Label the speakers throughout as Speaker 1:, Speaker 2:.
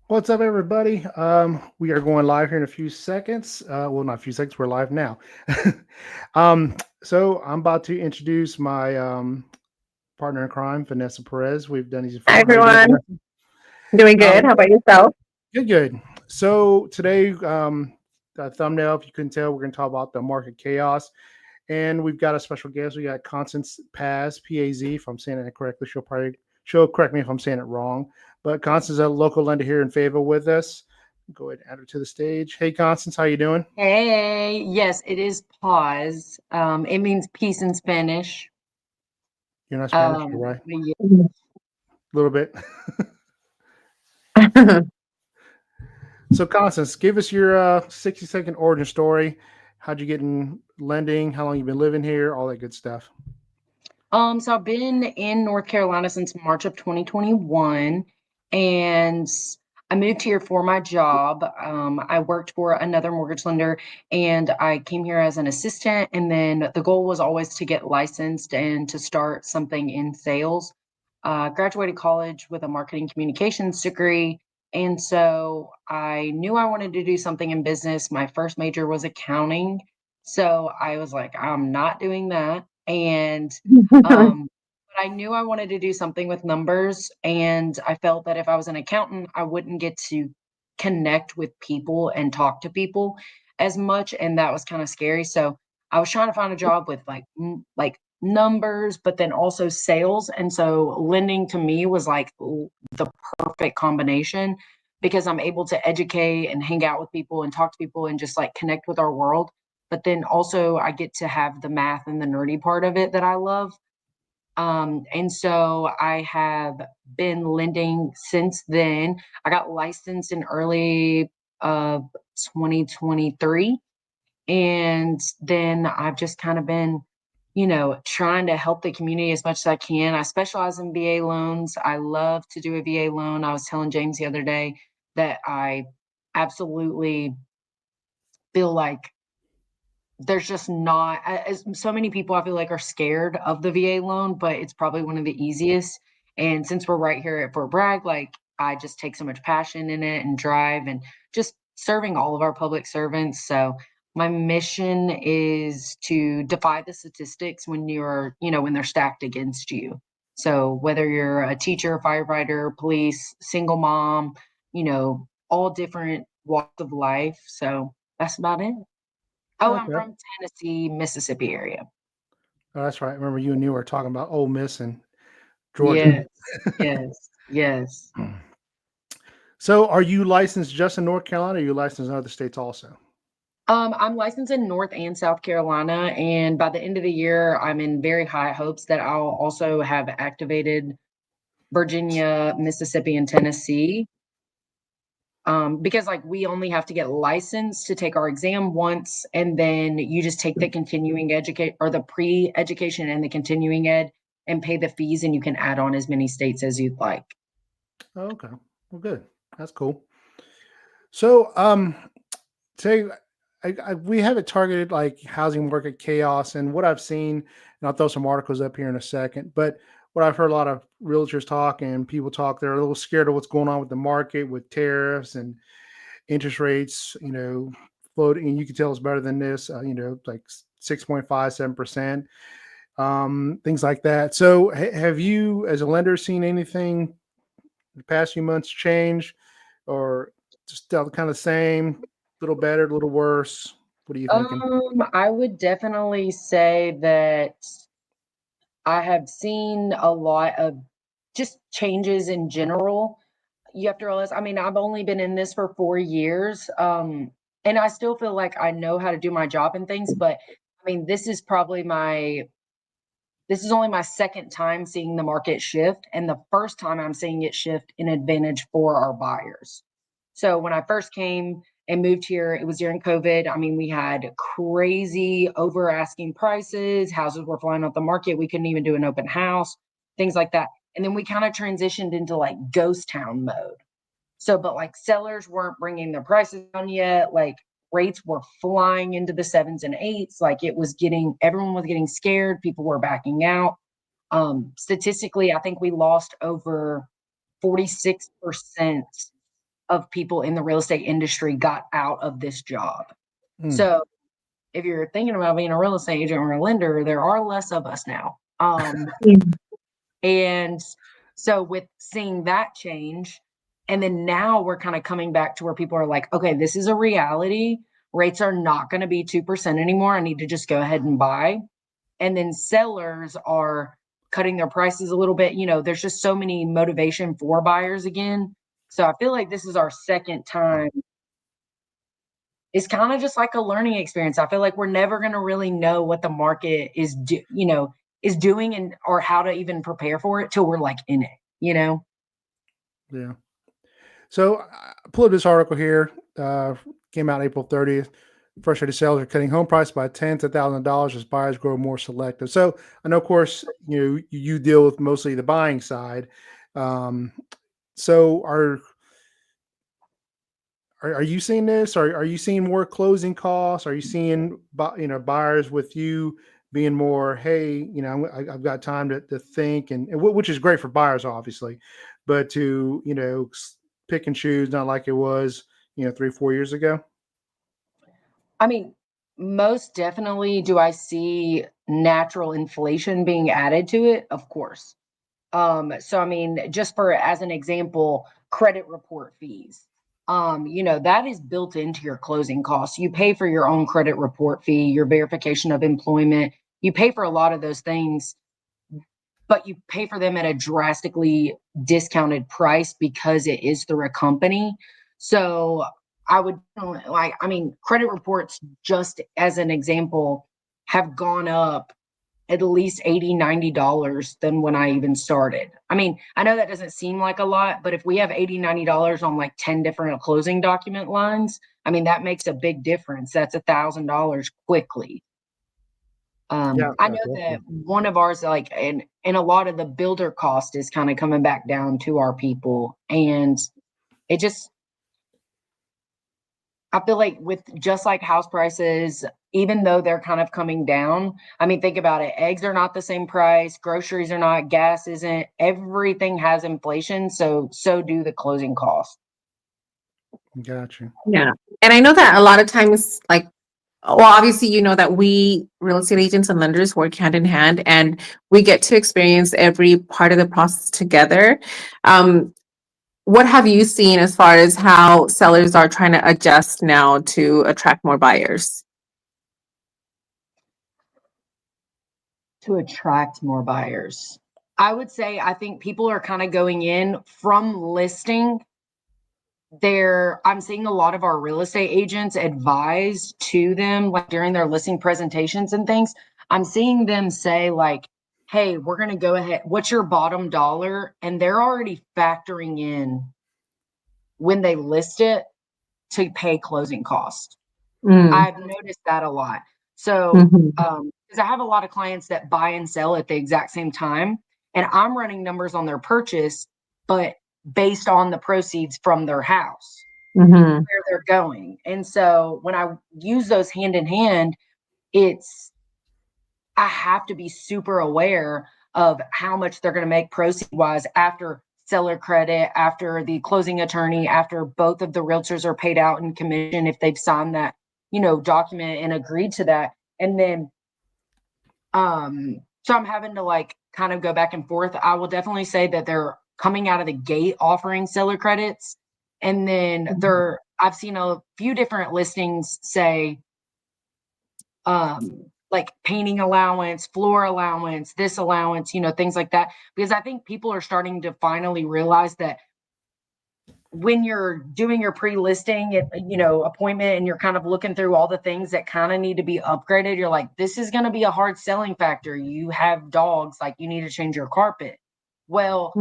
Speaker 1: What's up, everybody? We are going live here in a few seconds. Well, not a few seconds. We're live now. so I'm about to introduce my partner in crime, Vanessa Perez. We've done these
Speaker 2: Hi,
Speaker 1: before. How you doing,
Speaker 2: everyone.
Speaker 1: Vanessa?
Speaker 2: Doing good.
Speaker 1: Um,
Speaker 2: How about yourself?
Speaker 1: good, good. So today, the thumbnail, if you couldn't tell, we're going to talk about the market chaos, and we've got a special guest. We got Constance Paz, P-A-Z. If I'm saying it correctly, she'll correct me if I'm saying it wrong. But Constance is a local lender here in Fayetteville with us. Go ahead and add her to the stage. Hey, Constance, how you doing?
Speaker 3: Hey, yes, it is pause. It means peace in Spanish.
Speaker 1: You're not Spanish, you're right?
Speaker 3: But yeah.
Speaker 1: A little bit. So, Constance, give us your 60-second origin story. How'd you get in lending? How long you been living here? All that good stuff.
Speaker 3: So I've been in North Carolina since March of 2021, and I moved here for my job. I worked for another mortgage lender, and I came here as an assistant. And then the goal was always to get licensed and to start something in sales. Graduated college with a marketing communications degree. And so I knew I wanted to do something in business. My first major was accounting. So I was like, I'm not doing that. And but I knew I wanted to do something with numbers. And I felt that if I was an accountant, I wouldn't get to connect with people and talk to people as much. And that was kind of scary. So I was trying to find a job with like numbers, but then also sales. And so lending to me was like the perfect combination because I'm able to educate and hang out with people and talk to people and just like connect with our world. But then also I get to have the math and the nerdy part of it that I love. And so I have been lending since then. I got licensed in early of 2023. And then I've just kind of been, trying to help the community as much as I can. I specialize in VA loans. I love to do a VA loan. I was telling James the other day that I absolutely feel like there's just not as so many people I feel like are scared of the VA loan, but it's probably one of the easiest. And since we're right here at Fort Bragg, like I just take so much passion in it and drive and just serving all of our public servants. So my mission is to defy the statistics when when they're stacked against you. So whether you're a teacher, firefighter, police, single mom, all different walks of life. So that's about it. Oh, I'm
Speaker 1: Okay.
Speaker 3: from Tennessee, Mississippi area.
Speaker 1: Oh, that's right. I remember you and you were talking about Ole Miss and Georgia.
Speaker 3: Yes, yes, yes.
Speaker 1: So, are you licensed just in North Carolina or are you licensed in other states also?
Speaker 3: I'm licensed in North and South Carolina, and by the end of the year, I'm in very high hopes that I'll also have activated Virginia, Mississippi, and Tennessee. Because like we only have to get licensed to take our exam once, and then you just take the continuing educate or the pre-education and the continuing ed and pay the fees, and you can add on as many states as you'd like.
Speaker 1: Oh, okay. Well, good. That's cool. So, today we have it targeted like housing market chaos, and what I've seen, and I'll throw some articles up here in a second. But what I've heard a lot of realtors talk and people talk, they're a little scared of what's going on with the market with tariffs and interest rates. Floating, and you can tell us better than this. Like 6.57%, things like that. So, have you, as a lender, seen anything the past few months change, or just still kind of the same, a little better, a little worse? What are you thinking?
Speaker 3: I would definitely say that I have seen a lot of just changes in general. You have to realize, I mean, I've only been in this for 4 years. And I still feel like I know how to do my job and things, but I mean, this is only my second time seeing the market shift, and the first time I'm seeing it shift in advantage for our buyers. So when I first came and moved here, it was during COVID. I mean, we had crazy over asking prices, houses were flying off the market. We couldn't even do an open house, things like that. And then we kind of transitioned into like ghost town mode. So, but like sellers weren't bringing their prices down yet. Like rates were flying into the sevens and eights. Like everyone was getting scared. People were backing out. Statistically, I think we lost over 46% of people in the real estate industry got out of this job.
Speaker 1: Mm.
Speaker 3: So if you're thinking about being a real estate agent or a lender, there are less of us now. And so with seeing that change, and then now we're kind of coming back to where people are like, okay, this is a reality. Rates are not going to be 2% anymore. I need to just go ahead and buy. And then sellers are cutting their prices a little bit. There's just so many motivation for buyers again. So I feel like this is our second time. It's kind of just like a learning experience. I feel like we're never going to really know what the market is doing and or how to even prepare for it till we're like in it.
Speaker 1: Yeah. So I pulled up this article here. Came out April 30th. Frustrated sellers are cutting home price by tens of thousands of dollars as buyers grow more selective. So I know, of course, you deal with mostly the buying side. So are you seeing this? Are you seeing more closing costs? Are you seeing buyers with you being more, hey, I've got time to think, and which is great for buyers, obviously, but to pick and choose, not like it was 3-4 years ago.
Speaker 3: I mean, most definitely do I see natural inflation being added to it, of course. So I mean, just for as an example, credit report fees. That is built into your closing costs. You pay for your own credit report fee, your verification of employment. You pay for a lot of those things, but you pay for them at a drastically discounted price because it is through a company. So I would credit reports, just as an example, have gone up at least $80-$90 than when I even started. I mean, I know that doesn't seem like a lot, but if we have $80-$90 on like 10 different closing document lines, I mean, that makes a big difference. That's $1,000 quickly.
Speaker 1: Yeah,
Speaker 3: I know that one of ours, and a lot of the builder cost is kind of coming back down to our people. And it just, I feel like with just like house prices, even though they're kind of coming down, I mean, think about it. Eggs are not the same price. Groceries are not. Gas isn't. Everything has inflation. So do the closing costs.
Speaker 1: Gotcha.
Speaker 2: Yeah. And I know that a lot of times, well, obviously, that we real estate agents and lenders work hand in hand, and we get to experience every part of the process together. What have you seen as far as how sellers are trying to adjust now to attract more buyers?
Speaker 3: To attract more buyers, I would say I think people are kind of going in from listing. I'm seeing a lot of our real estate agents advise to them, like during their listing presentations and things. I'm seeing them say like, hey, we're going to go ahead. What's your bottom dollar? And they're already factoring in when they list it to pay closing costs. I've noticed that a lot. So, because I have a lot of clients that buy and sell at the exact same time, and I'm running numbers on their purchase, but based on the proceeds from their house, where they're going. And so when I use those hand in hand, I have to be super aware of how much they're going to make proceed wise after seller credit, after the closing attorney, after both of the realtors are paid out in commission if they've signed that document and agreed to that. And then so I'm having to kind of go back and forth. I will definitely say that they're coming out of the gate offering seller credits, and then I've seen a few different listings say like painting allowance, floor allowance, this allowance, things like that, because I think people are starting to finally realize that when you're doing your pre-listing appointment and you're kind of looking through all the things that kind of need to be upgraded, you're like, this is going to be a hard selling factor. You have dogs, like you need to change your carpet. Well,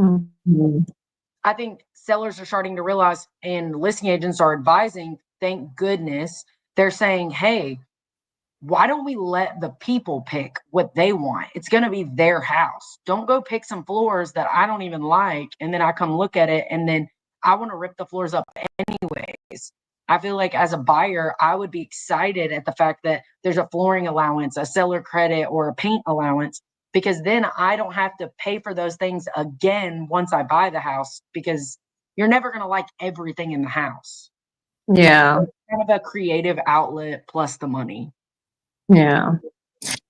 Speaker 3: I think sellers are starting to realize, and listing agents are advising, thank goodness, they're saying, hey, why don't we let the people pick what they want? It's going to be their house. Don't go pick some floors that I don't even like, and then I come look at it and then I want to rip the floors up anyways. I feel like as a buyer, I would be excited at the fact that there's a flooring allowance, a seller credit, or a paint allowance, because then I don't have to pay for those things again once I buy the house, because you're never going to like everything in the house.
Speaker 2: Yeah.
Speaker 3: It's kind of a creative outlet plus the money.
Speaker 2: Yeah.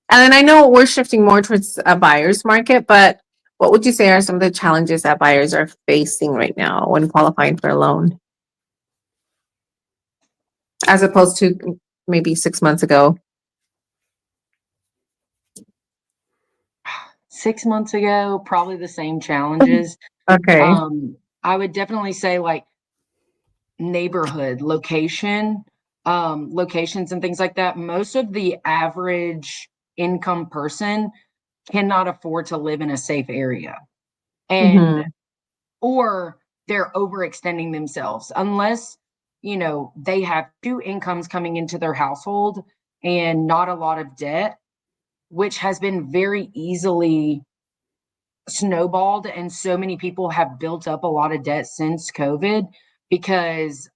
Speaker 2: And then I know we're shifting more towards a buyer's market, but what would you say are some of the challenges that buyers are facing right now when qualifying for a loan, as opposed to maybe 6 months ago?
Speaker 3: 6 months ago, probably the same challenges.
Speaker 2: Okay.
Speaker 3: I would definitely say like neighborhood locations and things like that. Most of the average income person cannot afford to live in a safe area, and
Speaker 2: Mm-hmm.
Speaker 3: or they're overextending themselves unless they have two incomes coming into their household and not a lot of debt, which has been very easily snowballed, and so many people have built up a lot of debt since COVID because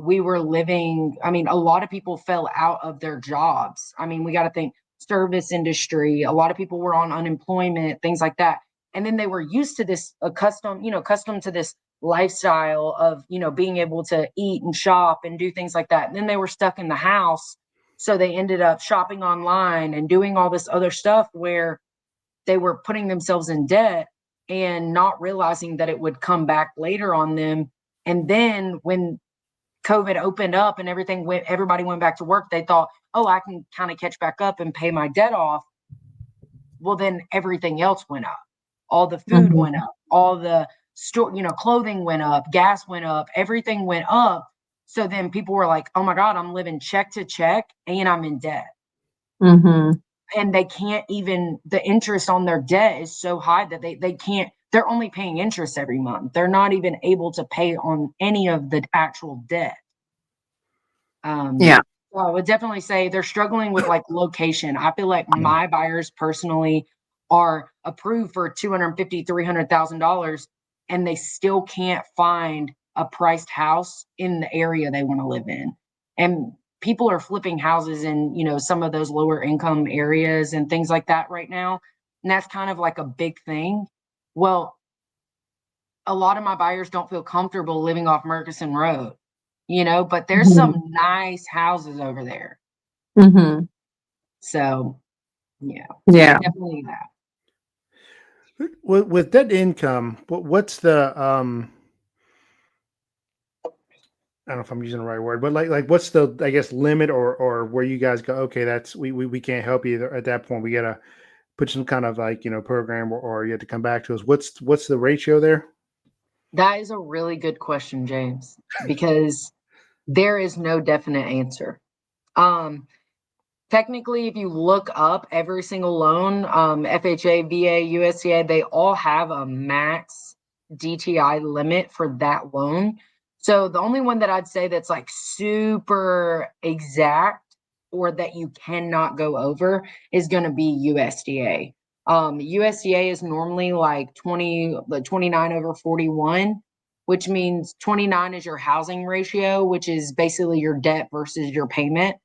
Speaker 3: we were living, a lot of people fell out of their jobs. We got to think service industry, a lot of people were on unemployment, things like that. And then they were used to this accustomed to this lifestyle of, being able to eat and shop and do things like that. And then they were stuck in the house. So they ended up shopping online and doing all this other stuff where they were putting themselves in debt and not realizing that it would come back later on them. And then when COVID opened up and everybody went back to work, they thought, oh, I can kind of catch back up and pay my debt off. Well, then everything else went up. All the food
Speaker 2: Mm-hmm.
Speaker 3: went up, all the store, clothing went up, gas went up, everything went up. So then people were like, oh my God, I'm living check to check and I'm in debt.
Speaker 2: Mm-hmm.
Speaker 3: And they can't even, the interest on their debt is so high that they can't, they're only paying interest every month. They're not even able to pay on any of the actual debt.
Speaker 2: Yeah.
Speaker 3: So I would definitely say they're struggling with like location. I feel like my buyers personally are approved for $250,000, $300,000, and they still can't find a priced house in the area they want to live in. And people are flipping houses in, some of those lower income areas and things like that right now. And that's kind of like a big thing. Well, a lot of my buyers don't feel comfortable living off Murchison Road, but there's some nice houses over there.
Speaker 2: Mm-hmm.
Speaker 3: So, yeah,
Speaker 2: Yeah.
Speaker 3: definitely that.
Speaker 1: With that income, what's the I don't know if I'm using the right word, but like what's the, I guess, limit or where you guys go, okay, that's we can't help you at that point. We gotta put some kind of like, program or you have to come back to us. What's the ratio there?
Speaker 3: That is a really good question, James, because there is no definite answer. Technically, if you look up every single loan, FHA, VA, USDA, they all have a max DTI limit for that loan. So the only one that I'd say that's like super exact or that you cannot go over is going to be USDA. USDA is normally like 29 over 41, which means 29 is your housing ratio, which is basically your debt versus your payment.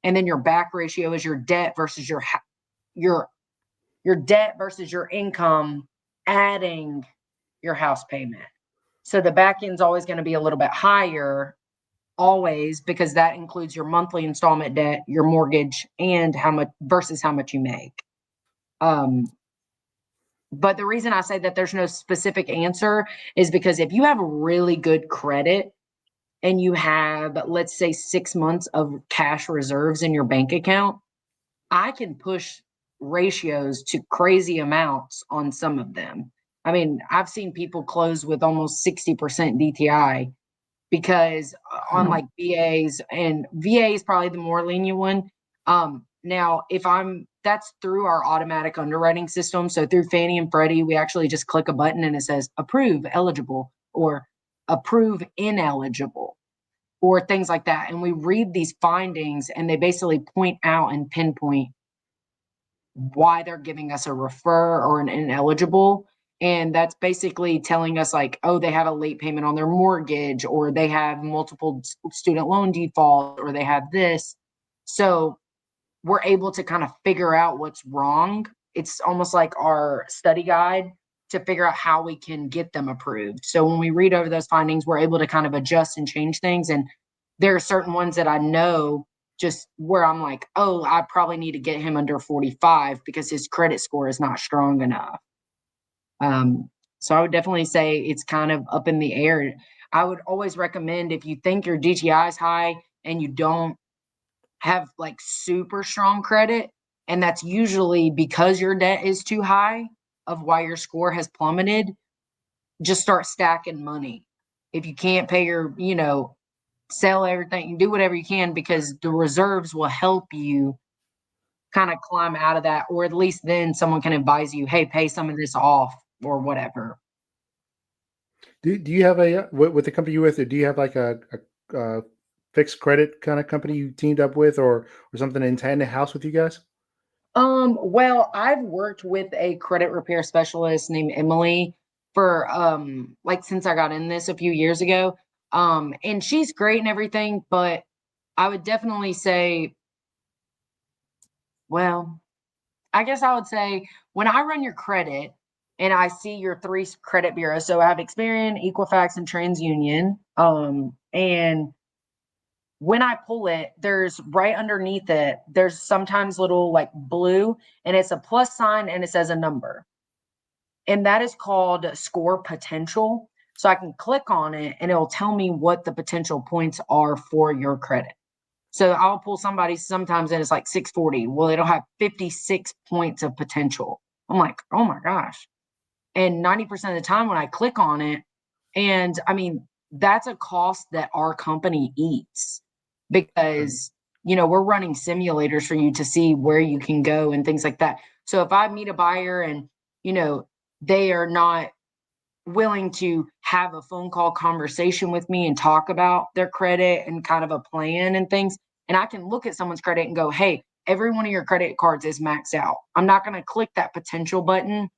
Speaker 3: And then your back ratio is your debt versus your debt versus your income, adding your house payment. So the back end's always going to be a little bit higher, always, because that includes your monthly installment debt, your mortgage, and how much you make. But the reason I say that there's no specific answer is because if you have really good credit and you have, let's say, 6 months of cash reserves in your bank account, I can push ratios to crazy amounts on some of them. I've seen people close with almost 60% DTI because on like VAs, and VA is probably the more lenient one. Now, that's through our automatic underwriting system. So through Fannie and Freddie, we actually just click a button and it says approve eligible or approve ineligible or things like that. And we read these findings and they basically point out and pinpoint why they're giving us a refer or an ineligible. And that's basically telling us like, oh, they have a late payment on their mortgage, or they have multiple student loan default, or they have this. So we're able to kind of figure out what's wrong. It's almost like our study guide to figure out how we can get them approved. So when we read over those findings, we're able to kind of adjust and change things. And there are certain ones that I know just where I'm like, oh, I probably need to get him under 45 because his credit score is not strong enough. So I would definitely say it's kind of up in the air. I would always recommend, if you think your DTI is high and you don't have like super strong credit, and that's usually because your debt is too high of why your score has plummeted, just start stacking money. If you can't pay your, sell everything, do whatever you can, because the reserves will help you kind of climb out of that, or at least then someone can advise you, hey, pay some of this off or whatever.
Speaker 1: Do you have with the company you with, or do you have like a fixed credit kind of company you teamed up with, or something in the house with you guys?
Speaker 3: Well, I've worked with a credit repair specialist named Emily for like since I got in this a few years ago. And she's great and everything, but I would definitely say, well, I guess I would say when I run your credit and I see your 3 credit bureaus, so I have Experian, Equifax, and TransUnion. And when I pull it, there's right underneath it, there's sometimes little like blue, and it's a plus sign and it says a number. And that is called score potential. So I can click on it and it will tell me what the potential points are for your credit. So I'll pull somebody sometimes and it's like 640. Well, it'll have 56 points of potential. I'm like, oh my gosh. And 90% of the time when I click on it, and I mean, that's a cost that our company eats, because, we're running simulators for you to see where you can go and things like that. So if I meet a buyer and, they are not willing to have a phone call conversation with me and talk about their credit and kind of a plan and things, and I can look at someone's credit and go, hey, every one of your credit cards is maxed out. I'm not going to click that potential button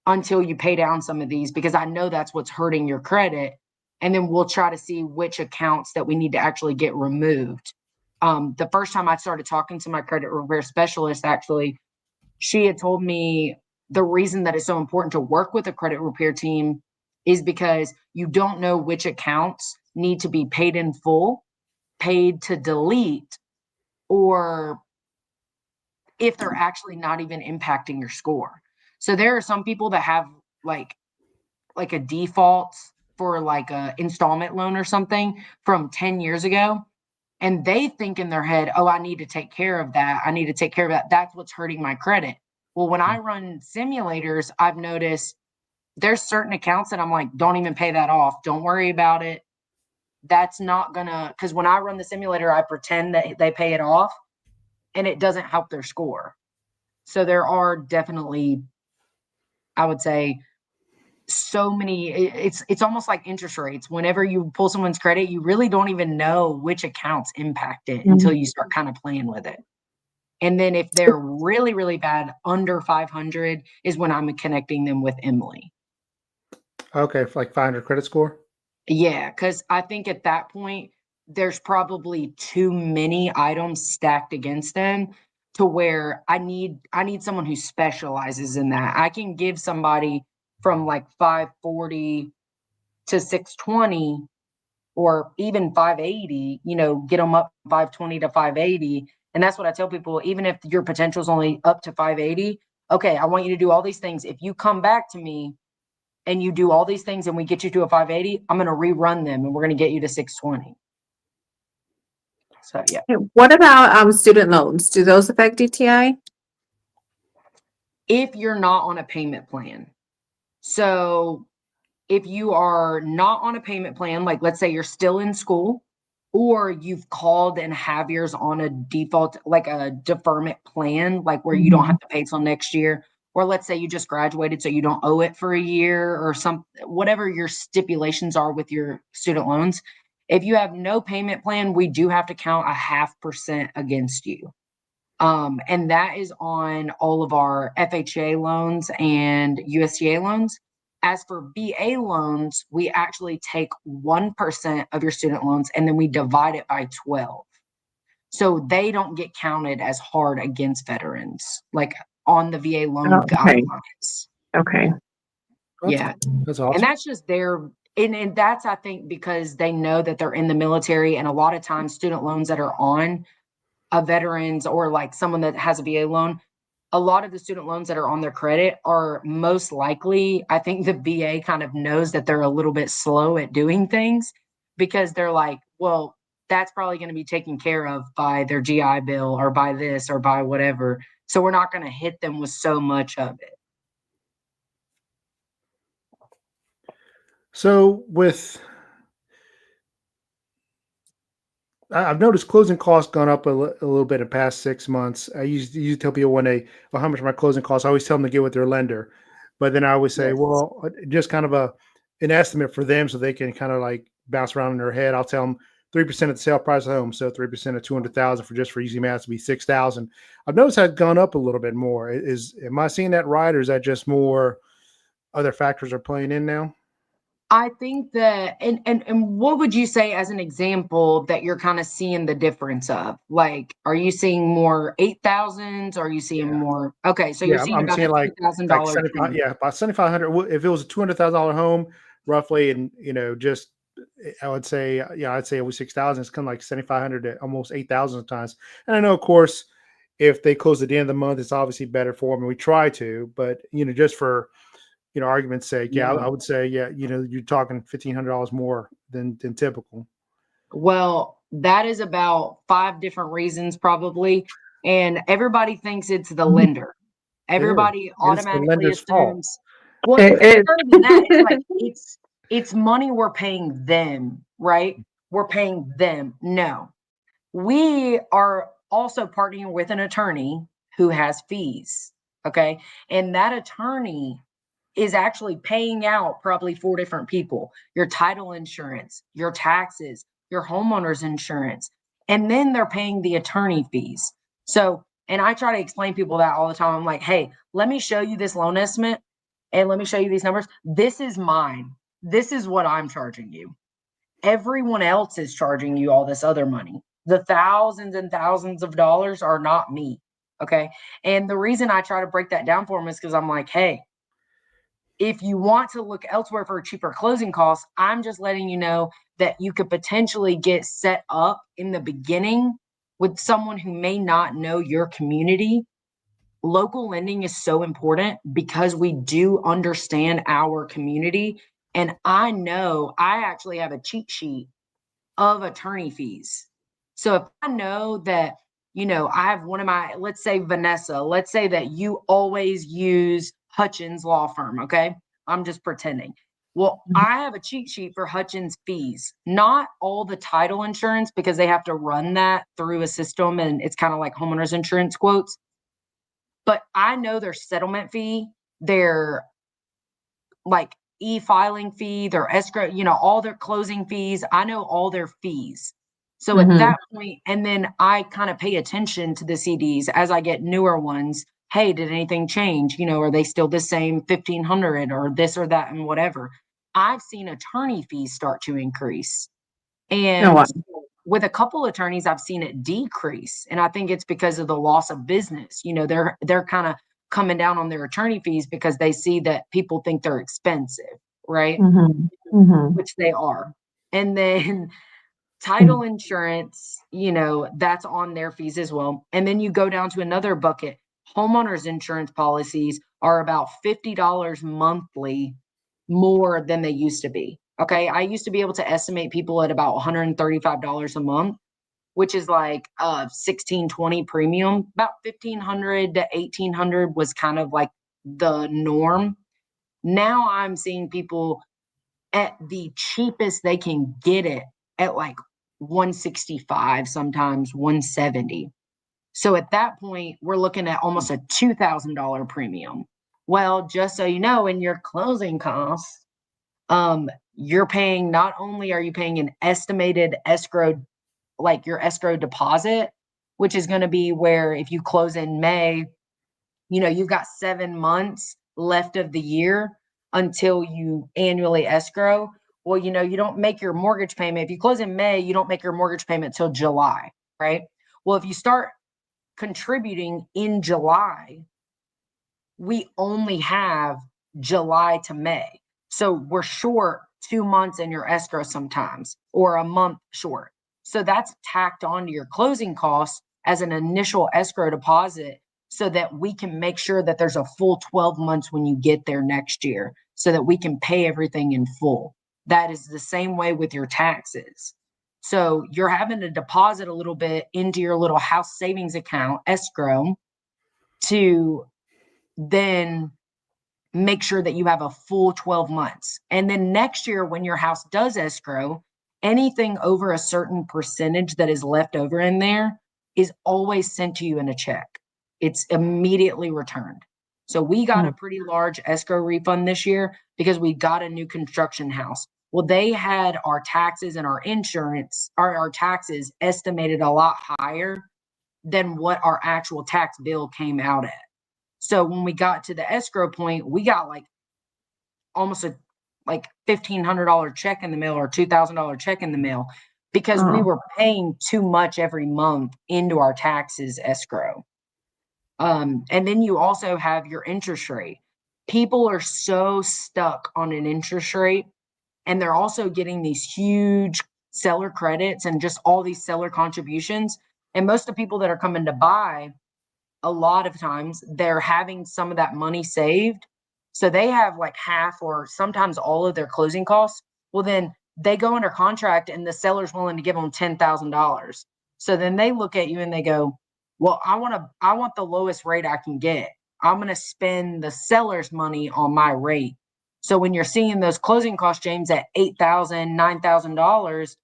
Speaker 3: until you pay down some of these, because I know that's what's hurting your credit. And then we'll try to see which accounts that we need to actually get removed. The first time I started talking to my credit repair specialist, actually, she had told me the reason that it's so important to work with a credit repair team is because you don't know which accounts need to be paid in full, paid to delete, or if they're actually not even impacting your score. So there are some people that have like a default for like a installment loan or something from 10 years ago. And they think in their head, oh, I need to take care of that. I need to take care of that. That's what's hurting my credit. Well, when I run simulators, I've noticed there's certain accounts that I'm like, don't even pay that off. Don't worry about it. That's not gonna, because when I run the simulator, I pretend that they pay it off and it doesn't help their score. So there are definitely, I would say, so many, it's almost like interest rates. Whenever you pull someone's credit, you really don't even know which accounts impact it until you start kind of playing with it. And then if they're really, really bad, under 500 is when I'm connecting them with Emily.
Speaker 1: Okay, like 500 credit score.
Speaker 3: Yeah, because I think at that point, there's probably too many items stacked against them to where I need someone who specializes in that. I can give somebody from like 540 to 620 or even 580, get them up 520 to 580. And that's what I tell people, even if your potential is only up to 580, okay, I want you to do all these things. If you come back to me and you do all these things and we get you to a 580, I'm going to rerun them and we're going to get you to 620. So, yeah.
Speaker 2: What about student loans? Do those affect DTI?
Speaker 3: If you're not on a payment plan. So if you are not on a payment plan, like let's say you're still in school, or you've called and have yours on a default, like a deferment plan, like where you don't have to pay till next year, or let's say you just graduated so you don't owe it for a year or whatever your stipulations are with your student loans. If you have no payment plan, we do have to count 0.5% against you. And that is on all of our FHA loans and USDA loans. As for VA loans, we actually take 1% of your student loans and then we divide it by 12. So they don't get counted as hard against veterans, like on the VA loan guidelines.
Speaker 2: Okay.
Speaker 3: Yeah.
Speaker 1: That's
Speaker 3: And
Speaker 1: awesome.
Speaker 3: that's just their, and that's, I think, because they know that they're in the military, and a lot of times student loans that are on a veterans or like someone that has a VA loan, a lot of the student loans that are on their credit are most likely, I think the VA kind of knows that they're a little bit slow at doing things, because they're like, well, that's probably going to be taken care of by their GI Bill or by this or by whatever. So we're not going to hit them with so much of it.
Speaker 1: So I've noticed closing costs gone up a little bit in the past 6 months. I used to tell people when well, how much are my closing costs? I always tell them to get with their lender, but then I always say,
Speaker 3: Yes.
Speaker 1: well, just kind of an estimate for them so they can kind of like bounce around in their head. I'll tell them 3% of the sale price of the home, so 3% of 200,000 for easy math to be 6,000. I've noticed that's gone up a little bit more. Am I seeing that right, or is that just more other factors are playing in now?
Speaker 3: I think that, and what would you say as an example that you're kind of seeing the difference of? Like, are you seeing more 8,000s? Are you seeing
Speaker 1: Yeah.
Speaker 3: more? Okay, so you're
Speaker 1: Yeah,
Speaker 3: seeing
Speaker 1: I'm
Speaker 3: about a
Speaker 1: seeing
Speaker 3: $2,000
Speaker 1: like 75,
Speaker 3: change.
Speaker 1: yeah, about 7,500. If it was a $200,000 home, roughly, and just I would say, yeah, I'd say it was 6,000. It's kind of like 7,500 to almost 8,000 sometimes. And I know, of course, if they close at the end of the month, it's obviously better for them. And we try to, but just for argument's sake, yeah, I
Speaker 3: No.
Speaker 1: would say, yeah, you're talking $1,500 more than typical.
Speaker 3: Well, that is about 5 different reasons probably, and everybody thinks it's the lender.
Speaker 1: It is.
Speaker 3: Everybody
Speaker 1: It's the
Speaker 3: automatically
Speaker 1: lender's fault.
Speaker 3: assumes, well, it's
Speaker 2: It
Speaker 3: not even that. It's like it's money we're paying them, right? We're paying them. No. We are also partnering with an attorney who has fees, okay? And that attorney is actually paying out probably 4 different people: your title insurance, your taxes, your homeowner's insurance, and then they're paying the attorney fees. So, and I try to explain to people that all the time. I'm like, hey, let me show you this loan estimate and let me show you these numbers. This is mine. This is what I'm charging you. Everyone else is charging you all this other money. The thousands and thousands of dollars are not me. Okay. And the reason I try to break that down for them is because I'm like, hey, if you want to look elsewhere for cheaper closing costs, I'm just letting you know that you could potentially get set up in the beginning with someone who may not know your community. Local lending is so important because we do understand our community. And I know I actually have a cheat sheet of attorney fees. So if I know that, I have one of my, let's say Vanessa, let's say that you always use Hutchins Law Firm, okay? I'm just pretending. Well, I have a cheat sheet for Hutchins fees, not all the title insurance because they have to run that through a system and it's kind of like homeowners insurance quotes. But I know their settlement fee, their like e-filing fee, their escrow, all their closing fees. I know all their fees. So at
Speaker 2: Mhm.
Speaker 3: that point, and then I kind of pay attention to the CDs as I get newer ones. Hey, did anything change? Are they still the same 1,500 or this or that and whatever? I've seen attorney fees start to increase.
Speaker 2: Oh, wow.
Speaker 3: And with a couple attorneys, I've seen it decrease. And I think it's because of the loss of business. They're kind of coming down on their attorney fees because they see that people think they're expensive, right?
Speaker 2: Mhm. Mhm.
Speaker 3: Which they are. And then title insurance, that's on their fees as well. And then you go down to another bucket. Homeowners insurance policies are about $50 monthly more than they used to be. Okay. I used to be able to estimate people at about $135 a month, which is like 1620 premium. About 1,500 to 1,800 was kind of like the norm. Now I'm seeing people at the cheapest they can get it at like 165, sometimes 170. So at that point, we're looking at almost a $2,000 premium. Well, just so you know, in your closing costs, you're paying, not only are you paying an estimated escrow, like your escrow deposit, which is going to be where if you close in May, you've got 7 months left of the year until you annually escrow. Well, you don't make your mortgage payment. If you close in May, you don't make your mortgage payment till July, right? Well, if you start contributing in July, we only have July to May. So we're short 2 months in your escrow sometimes, or a month short. So that's tacked on to your closing costs as an initial escrow deposit so that we can make sure that there's a full 12 months when you get there next year so that we can pay everything in full. That is the same way with your taxes. So you're having to deposit a little bit into your little house savings account, escrow, to then make sure that you have a full 12 months. And then next year, when your house does escrow, anything over a certain percentage that is left over in there is always sent to you in a check. It's immediately returned. So we got a pretty large escrow refund this year because we got a new construction house. Well, they had our taxes and our insurance, our taxes estimated a lot higher than what our actual tax bill came out at. So when we got to the escrow point, we got like almost a like $1,500 check in the mail or $2,000 check in the mail because we were paying too much every month into our taxes escrow. And then you also have your interest rate. People are so stuck on an interest rate, and they're also getting these huge seller credits and just all these seller contributions. And most of the people that are coming to buy, a lot of times they're having some of that money saved. So they have like half or sometimes all of their closing costs. Well, then they go under contract and the seller's willing to give them $10,000. So then they look at you and they go, well, I want the lowest rate I can get. I'm going to spend the seller's money on my rate. So when you're seeing those closing costs, James, at $8,000, $9,000,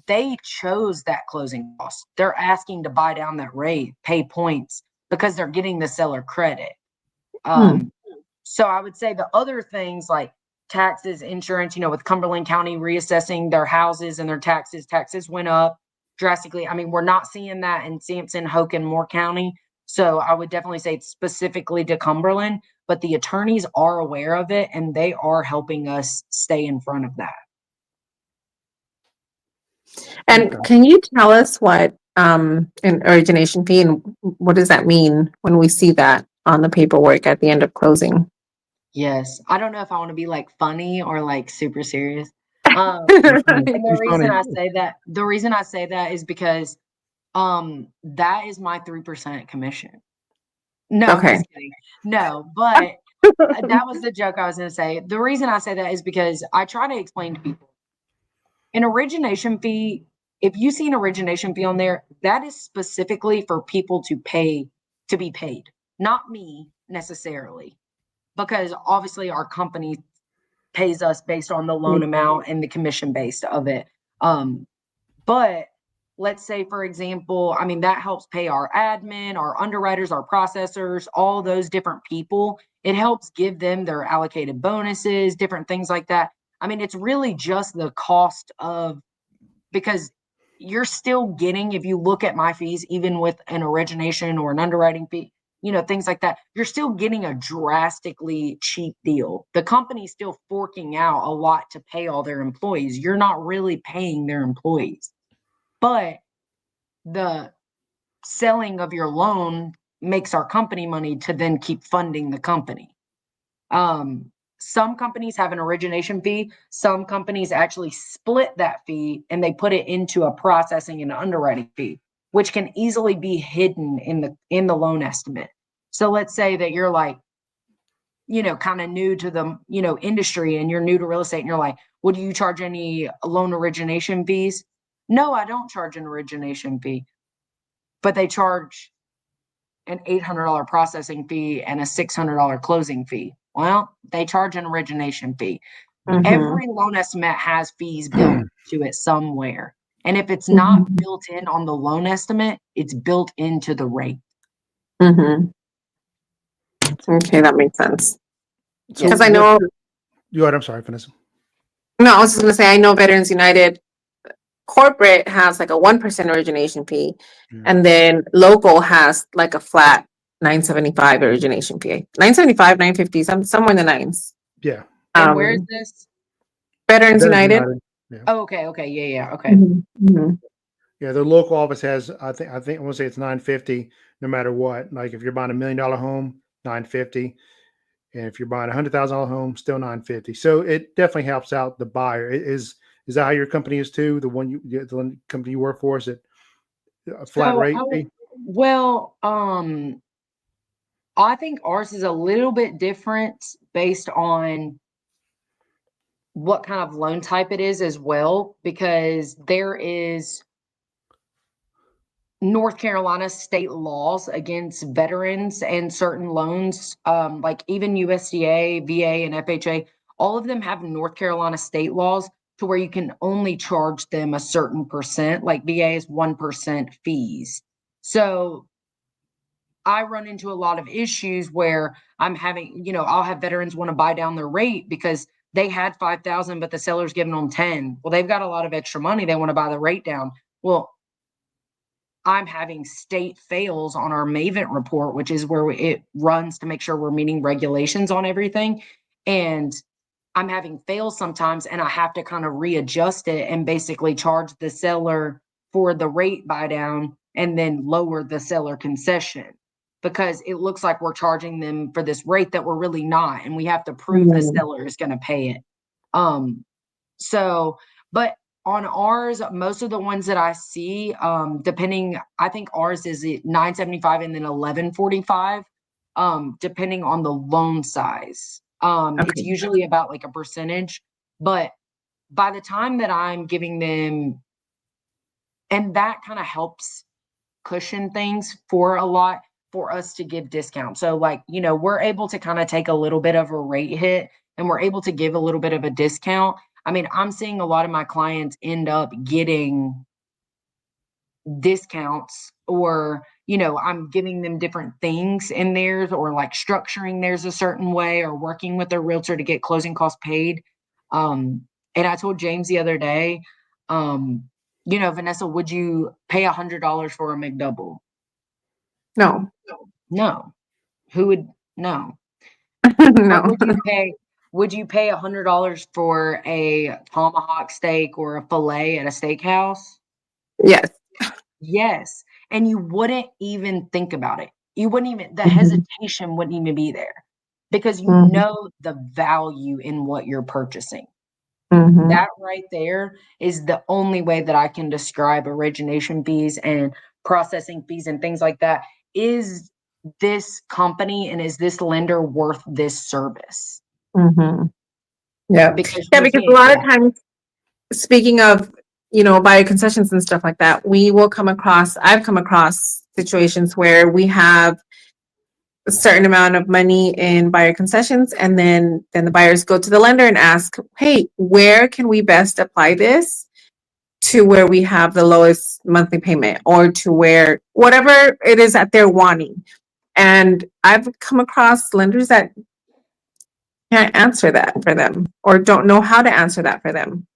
Speaker 3: they chose that closing cost. They're asking to buy down that rate, pay points because they're getting the seller credit. So I would say the other things like taxes, insurance, with Cumberland County reassessing their houses and their taxes went up drastically. I mean, we're not seeing that in Sampson, Hoke, and Moore County. So I would definitely say it's specifically to Cumberland, but the attorneys are aware of it and they are helping us stay in front of that.
Speaker 2: And can you tell us what an origination fee and what does that mean when we see that on the paperwork at the end of closing?
Speaker 3: Yes. I don't know if I want to be like funny or like super serious. And the reason I say that is because that is my 3% commission. No, I'm
Speaker 2: Okay.
Speaker 3: just kidding. No, but that was the joke I was going to say. The reason I say that is because I try to explain to people an origination fee. If you see an origination fee on there, that is specifically for people to be paid, not me necessarily, because obviously our company pays us based on the loan amount and the commission based of it. But let's say, for example, I mean, that helps pay our admin, our underwriters, our processors, all those different people. It helps give them their allocated bonuses, different things like that. I mean, it's really just the cost of, because you're still getting, if you look at my fees, even with an origination or an underwriting fee, things like that, you're still getting a drastically cheap deal. The company's still forking out a lot to pay all their employees. You're not really paying their employees. But the selling of your loan makes our company money to then keep funding the company. Some companies have an origination fee. Some companies actually split that fee and they put it into a processing and underwriting fee, which can easily be hidden in the loan estimate. So let's say that you're like, kind of new to the, industry, and you're new to real estate and you're like, well, do you charge any loan origination fees? No, I don't charge an origination fee, but they charge an $800 processing fee and a $600 closing fee. Well, they charge an origination fee. Every loan estimate has fees built to it somewhere. And if it's not built in on the loan estimate, it's built into the rate.
Speaker 2: Okay, that makes sense.
Speaker 1: So
Speaker 2: Because I know,
Speaker 1: you are, I'm sorry, Vanessa.
Speaker 2: no, I was just going to say, I know Veterans United corporate has like a 1% origination fee, and then local has like a flat $9.75 origination fee. $9.75, $9.50, somewhere in the nines.
Speaker 1: Yeah.
Speaker 3: And where is this?
Speaker 2: Veterans United.
Speaker 1: Yeah.
Speaker 3: Oh, okay. Yeah. Okay.
Speaker 1: Yeah, the local office has, I think I want to say it's $950 no matter what. Like if you're buying $1 million home, $950, And if you're buying $100,000 home, still 950. So it definitely helps out the buyer. Is that how your company is too? The company you work for, is it a flat
Speaker 3: So,
Speaker 1: rate fee?
Speaker 3: well, I think ours is a little bit different based on what kind of loan type it is as well, because there is North Carolina state laws against veterans and certain loans, like even USDA, VA, and FHA, all of them have North Carolina state laws to where you can only charge them a certain percent, like VA is 1% fees. So I run into a lot of issues where I'm having, I'll have veterans want to buy down their rate because they had 5,000, but the seller's giving them 10. Well, they've got a lot of extra money. They want to buy the rate down. Well, I'm having state fails on our Maven report, which is where it runs to make sure we're meeting regulations on everything. And I'm having fails sometimes, and I have to kind of readjust it and basically charge the seller for the rate buy down and then lower the seller concession, because it looks like we're charging them for this rate that we're really not. And we have to prove the seller is going to pay it. But on ours, most of the ones that I see, depending, I think ours is at 975 and then 1145, depending on the loan size. It's usually about like a percentage, but by the time that I'm giving them, and that kind of helps cushion things for a lot for us to give discounts. So like, we're able to kind of take a little bit of a rate hit and we're able to give a little bit of a discount. I mean, I'm seeing a lot of my clients end up getting discounts, or, I'm giving them different things in theirs, or like structuring theirs a certain way, or working with their realtor to get closing costs paid. And I told James the other day, Vanessa, would you pay $100 for a McDouble?
Speaker 2: No.
Speaker 3: No. Who would? No.
Speaker 2: No.
Speaker 3: Would you pay $100 for a tomahawk steak or a filet at a steakhouse?
Speaker 2: Yes.
Speaker 3: Yes. And you wouldn't even think about it. You wouldn't even, the hesitation wouldn't even be there, because you know the value in what you're purchasing. That right there is the only way that I can describe origination fees and processing fees and things like that. Is this company and is this lender worth this service?
Speaker 2: Yeah.
Speaker 3: Because
Speaker 2: Because a lot of times, speaking of, buyer concessions and stuff like that, I've come across situations where we have a certain amount of money in buyer concessions, and then the buyers go to the lender and ask, hey, where can we best apply this to where we have the lowest monthly payment, or to where whatever it is that they're wanting. And I've come across lenders that can't answer that for them, or don't know how to answer that for them.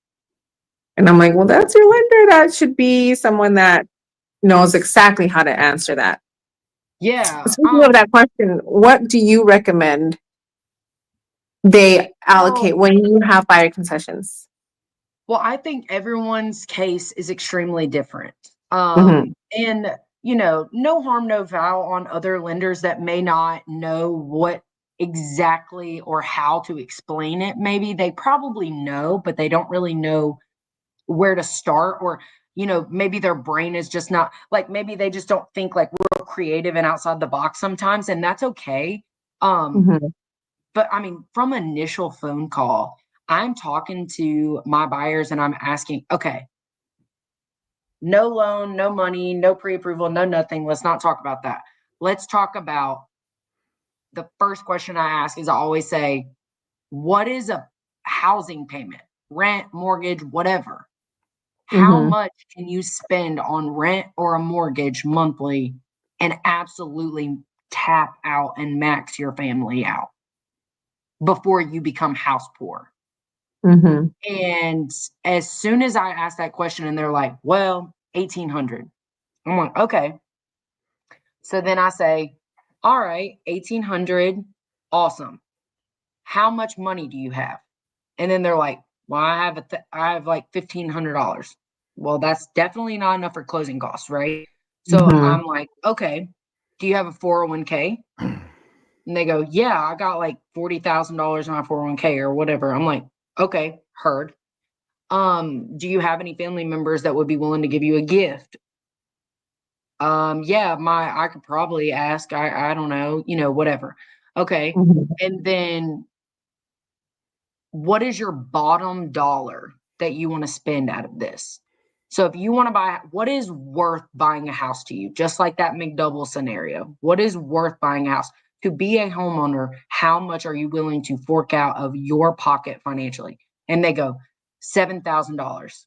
Speaker 2: And I'm like, well, that's your lender. That should be someone that knows exactly how to answer that.
Speaker 3: Yeah.
Speaker 2: Speaking of that question, what do you recommend they allocate when you have buyer concessions?
Speaker 3: Well, I think everyone's case is extremely different. And, no harm, no foul on other lenders that may not know what exactly or how to explain it. Maybe they probably know, but they don't really know where to start, or, maybe their brain is just not, like, maybe they just don't think like real creative and outside the box sometimes, and that's okay. But I mean, from initial phone call, I'm talking to my buyers and I'm asking, okay, no loan, no money, no pre-approval, no nothing. Let's not talk about that. Let's talk about, the first question I ask is, I always say, what is a housing payment? Rent, mortgage, whatever. How much can you spend on rent or a mortgage monthly and absolutely tap out and max your family out before you become house poor? And as soon as I ask that question and they're like, well, 1,800. I'm like, okay. So then I say, all right, 1,800. Awesome. How much money do you have? And then they're like, well, I have like $1,500. Well, that's definitely not enough for closing costs, right? So I'm like, okay, do you have a 401k? And they go, yeah, I got like $40,000 in my 401k or whatever. I'm like, okay, heard. Do you have any family members that would be willing to give you a gift? Yeah, I could probably ask. I don't know, whatever. Okay.
Speaker 2: Mhm.
Speaker 3: And then what is your bottom dollar that you want to spend out of this? So if you want to buy, what is worth buying a house to you? Just like that McDouble scenario. What is worth buying a house? To be a homeowner, how much are you willing to fork out of your pocket financially? And they go, $7,000.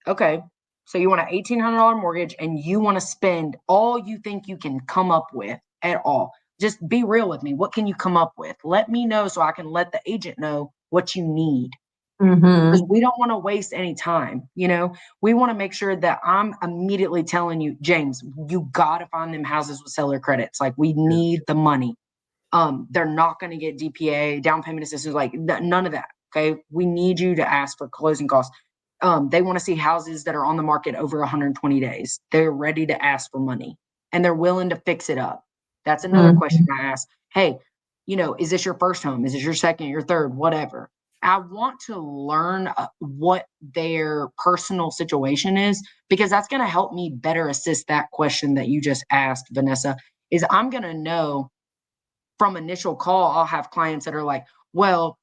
Speaker 3: Okay. So you want an $1,800 mortgage and you want to spend all you think you can come up with at all. Just be real with me. What can you come up with? Let me know so I can let the agent know what you need. Because
Speaker 2: Mhm.
Speaker 3: we don't want to waste any time. We want to make sure that I'm immediately telling you, James, you got to find them houses with seller credits. Like, we need the money. They're not going to get DPA, down payment assistance, like none of that. Okay. We need you to ask for closing costs. They want to see houses that are on the market over 120 days. They're ready to ask for money and they're willing to fix it up. That's another question
Speaker 2: Mhm.
Speaker 3: I ask. Hey, is this your first home? Is this your second, your third, whatever? I want to learn what their personal situation is, because that's going to help me better assist that question that you just asked, Vanessa. Is I'm going to know from initial call, I'll have clients that are like, well,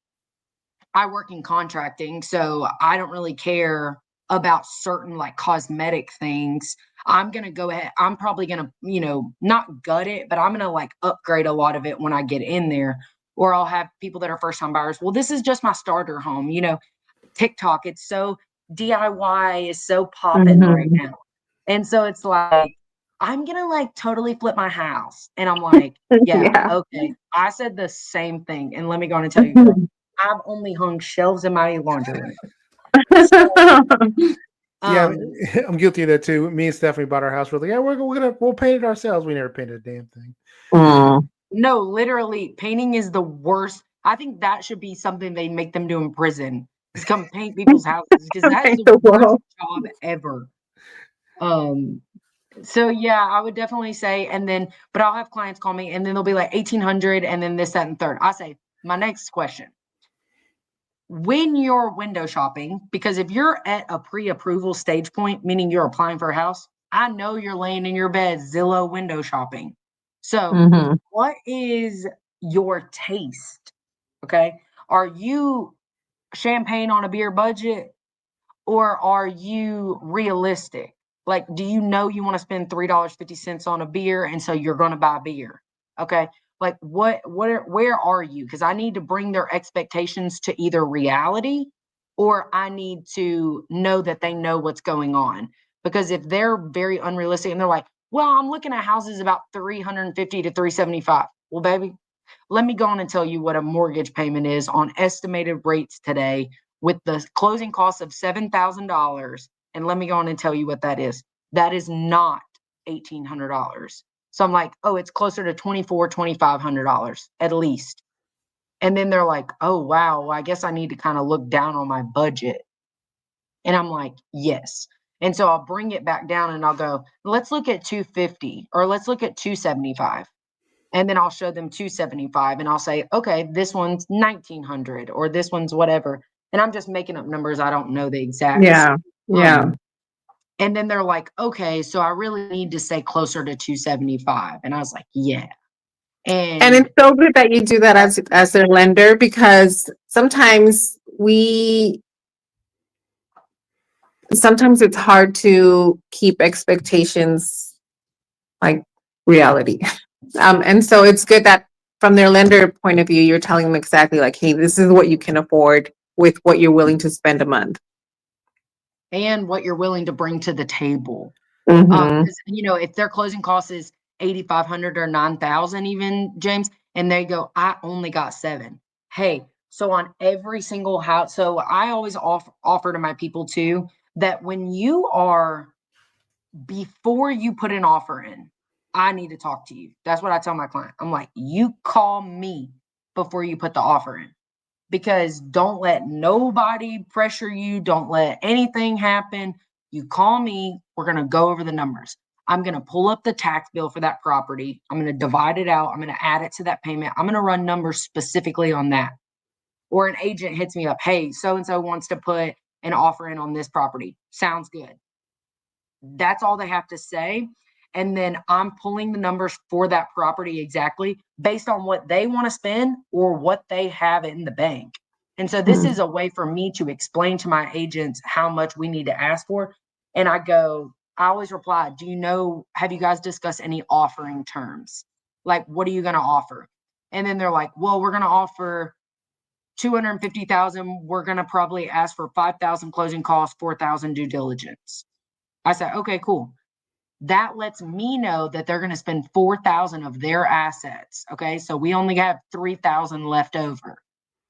Speaker 3: I work in contracting, so I don't really care about certain like cosmetic things. I'm going to go ahead. I'm probably going to, not gut it, but I'm going to like upgrade a lot of it when I get in there. Or I'll have people that are first time buyers. Well, this is just my starter home. TikTok, it's so DIY is so popping right
Speaker 2: Mhm.
Speaker 3: now. And so it's like, I'm gonna like totally flip my house. And I'm like, yeah,
Speaker 2: Yeah.
Speaker 3: okay. I said the same thing. And let me go on and tell you, girl, I've only hung shelves in my laundry room. So
Speaker 1: Yeah,
Speaker 3: um
Speaker 1: I'm guilty of that too. Me and Stephanie bought our house. We're like, yeah, we'll paint it ourselves. We never painted a damn thing.
Speaker 2: Mm.
Speaker 3: no, literally painting is the worst. I think that should be something they make them do in prison. Is come paint people's houses, because that is
Speaker 2: Thank
Speaker 3: the
Speaker 2: the
Speaker 3: worst
Speaker 2: world.
Speaker 3: job ever. Um So yeah, I would definitely say, and then, but I'll have clients call me and then they'll be like 1,800 and then this, that, and third. I say, my next question, when you're window shopping, because if you're at a pre-approval stage point, meaning you're applying for a house, I know you're laying in your bed, Zillow window shopping. So
Speaker 2: Mhm.
Speaker 3: what is your taste? Okay. Are you champagne on a beer budget? Or are you realistic? Like, do you know you want to spend $3.50 on a beer, and so you're going to buy beer? Okay. Like, where are you? Because I need to bring their expectations to either reality, or I need to know that they know what's going on. Because if they're very unrealistic and they're like, well, I'm looking at houses about 350 to 375. Well, baby, let me go on and tell you what a mortgage payment is on estimated rates today with the closing costs of $7,000. And let me go on and tell you what that is. That is not $1,800. So I'm like, oh, it's closer to $2,400, $2,500 at least. And then they're like, oh, wow, well, I guess I need to kind of look down on my budget. And I'm like, yes. And so I'll bring it back down and I'll go, let's look at 250 or let's look at 275. And then I'll show them 275 and I'll say, okay, this one's 1900 or this one's whatever. And I'm just making up numbers. I don't know the exacts.
Speaker 2: Yeah. Yeah.
Speaker 3: Um, and then they're like, okay, so I really need to stay closer to 275. And I was like, yeah.
Speaker 2: And
Speaker 3: And
Speaker 2: it's so good that you do that as their lender, because sometimes it's hard to keep expectations like reality. And so it's good that from their lender point of view, you're telling them exactly like, hey, this is what you can afford with what you're willing to spend a month.
Speaker 3: what you're willing to bring to the table.
Speaker 2: Mm-hmm.
Speaker 3: 'Cause, if their closing cost is 8,500 or 9,000 even, James, and they go, I only got 7. Hey, so on every single house, so I always offer to my people too, that when you are, before you put an offer in, I need to talk to you. That's what I tell my client. I'm like, you call me before you put the offer in, because don't let nobody pressure you. Don't let anything happen. You call me. We're going to go over the numbers. I'm going to pull up the tax bill for that property. I'm going to divide it out. I'm going to add it to that payment. I'm going to run numbers specifically on that. Or an agent hits me up, hey, so-and-so wants to put an offer in on this property. Sounds good. That's all they have to say. And then I'm pulling the numbers for that property exactly based on what they want to spend or what they have in the bank. And so this is a way for me to explain to my agents how much we need to ask for. And I always reply, have you guys discussed any offering terms? Like, what are you going to offer? And then they're like, well, we're going to offer 250,000. We're going to probably ask for 5,000 closing costs, 4,000 due diligence. I said, okay, cool. That lets me know that they're going to spend 4,000 of their assets. Okay. So we only have 3,000 left over.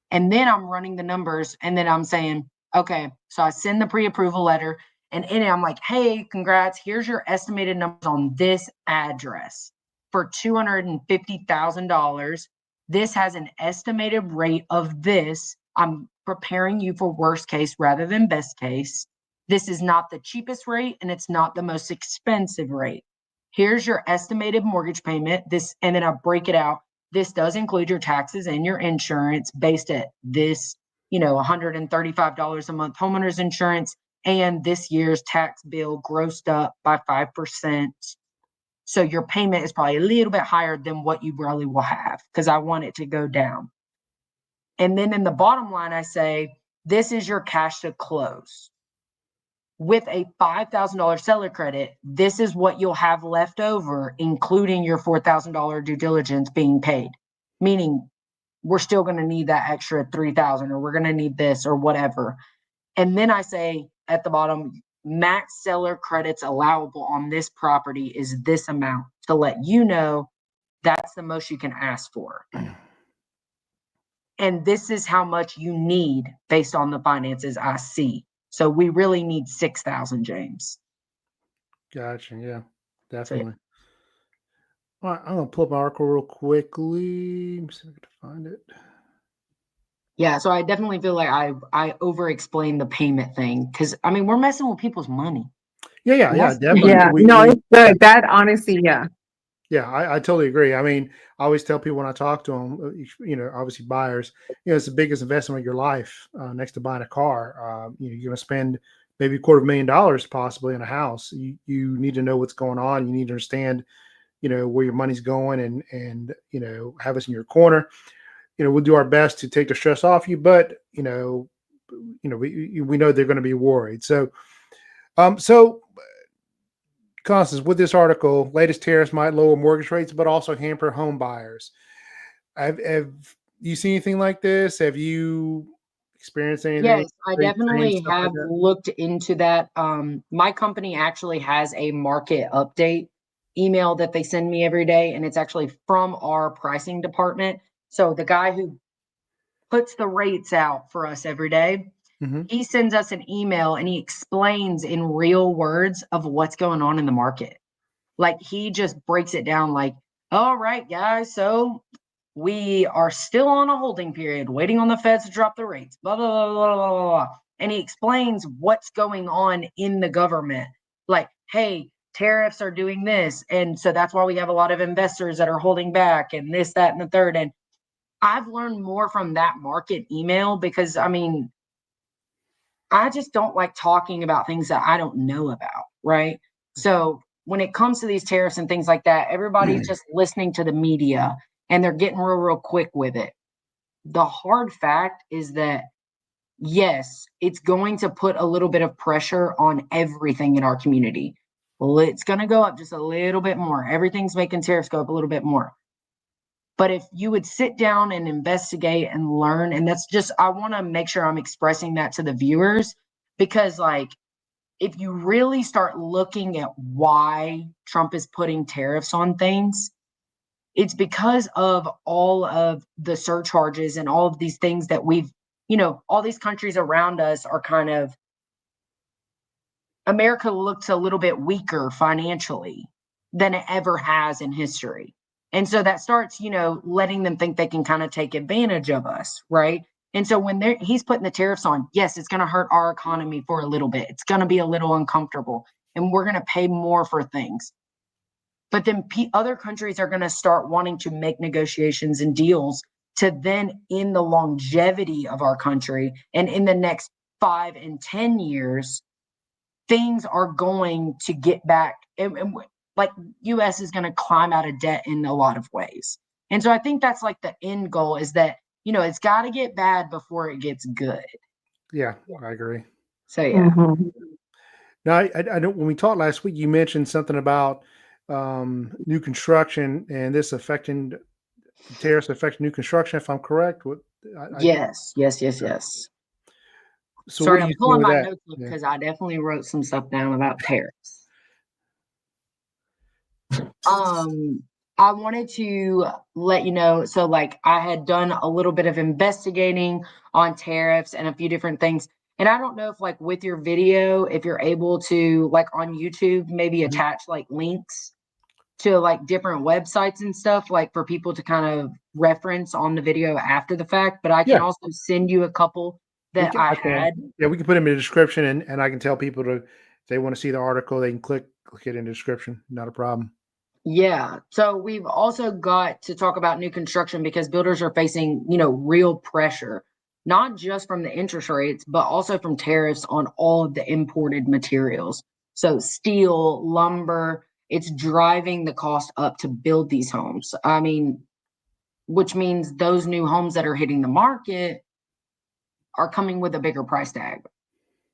Speaker 3: And then I'm running the numbers and then I'm saying, okay, so I send the pre-approval letter and in it, I'm like, hey, congrats. Here's your estimated numbers on this address for $250,000. This has an estimated rate of this. I'm preparing you for worst case rather than best case. This is not the cheapest rate and it's not the most expensive rate. Here's your estimated mortgage payment. And then I break it out. This does include your taxes and your insurance based at this, $135 a month homeowner's insurance and this year's tax bill grossed up by 5%. So your payment is probably a little bit higher than what you really will have because I want it to go down. And then in the bottom line, I say, this is your cash to close. With a $5,000 seller credit, this is what you'll have left over, including your $4,000 due diligence being paid. Meaning, we're still going to need that extra $3,000, or we're going to need this, or whatever. And then I say at the bottom, max seller credits allowable on this property is this amount to let you know that's the most you can ask for. And this is how much you need based on the finances I see. So we really need 6,000, James.
Speaker 1: Gotcha. Yeah, definitely. All right, I'm gonna pull up my article real quickly. Let me see if I can find it.
Speaker 3: Yeah, so I definitely feel like I over-explained the payment thing because we're messing with people's money.
Speaker 1: Yeah, definitely.
Speaker 2: Yeah, it's good. That honestly, yeah.
Speaker 1: Yeah, I totally agree. I always tell people when I talk to them, obviously buyers, it's the biggest investment of your life next to buying a car. You're going to spend maybe $250,000 possibly in a house. You need to know what's going on. You need to understand, where your money's going and have us in your corner. We'll do our best to take the stress off you, but, we know they're going to be worried. So Constance, with this article, latest tariffs might lower mortgage rates, but also hamper home buyers. Have you seen anything like this? Have you experienced anything?
Speaker 3: Yes, I definitely have looked into that. My company actually has a market update email that they send me every day, and it's actually from our pricing department. So the guy who puts the rates out for us every day, he sends us an email and he explains in real words of what's going on in the market. Like he just breaks it down like, all right, guys, so we are still on a holding period, waiting on the feds to drop the rates, blah, blah, blah, blah, blah, blah. And he explains what's going on in the government. Like, hey, tariffs are doing this. And so that's why we have a lot of investors that are holding back and this, that, and the third. And I've learned more from that market email because, I just don't like talking about things that I don't know about, right? So when it comes to these tariffs and things like that, everybody's just listening to the media and they're getting real quick with it. The hard fact is that, yes, it's going to put a little bit of pressure on everything in our community. Well, it's going to go up just a little bit more. Everything's making tariffs go up a little bit more. But if you would sit down and investigate and learn, and I want to make sure I'm expressing that to the viewers, because if you really start looking at why Trump is putting tariffs on things, it's because of all of the surcharges and all of these things that all these countries around us are America looks a little bit weaker financially than it ever has in history. And so that starts, letting them think they can kind of take advantage of us, right? And so when he's putting the tariffs on, yes, it's going to hurt our economy for a little bit. It's going to be a little uncomfortable and we're going to pay more for things. But then other countries are going to start wanting to make negotiations and deals to then end the longevity of our country. And in the next 5 and 10 years, things are going to get back. And like US is going to climb out of debt in a lot of ways. And so I think that's like the end goal, is that, it's got to get bad before it gets good.
Speaker 1: Yeah, I agree.
Speaker 3: So, yeah.
Speaker 2: Mhm.
Speaker 1: Now, I know when we talked last week, you mentioned something about new construction and this affecting the tariffs affecting new construction, if I'm correct.
Speaker 3: Yes.
Speaker 1: So what
Speaker 3: Sorry,
Speaker 1: are
Speaker 3: I'm
Speaker 1: you seeing
Speaker 3: pulling
Speaker 1: with
Speaker 3: my
Speaker 1: that?
Speaker 3: notes up
Speaker 1: Yeah.
Speaker 3: because I definitely wrote some stuff down about tariffs. I wanted to let you know, so like I had done a little bit of investigating on tariffs and a few different things. And I don't know if like with your video, if you're able to like on YouTube, maybe
Speaker 1: Mhm.
Speaker 3: attach like links to like different websites and stuff, like for people to kind of reference on the video after the fact. But I can
Speaker 1: Yeah,
Speaker 3: also send you a couple that I
Speaker 1: I can.
Speaker 3: had.
Speaker 1: Yeah, we can put them in the description, and I can tell people to, if they want to see the article, they can click it in the description. Not a problem.
Speaker 3: Yeah. So we've also got to talk about new construction because builders are facing, real pressure, not just from the interest rates, but also from tariffs on all of the imported materials. So steel, lumber, it's driving the cost up to build these homes. I mean, which means those new homes that are hitting the market are coming with a bigger price tag.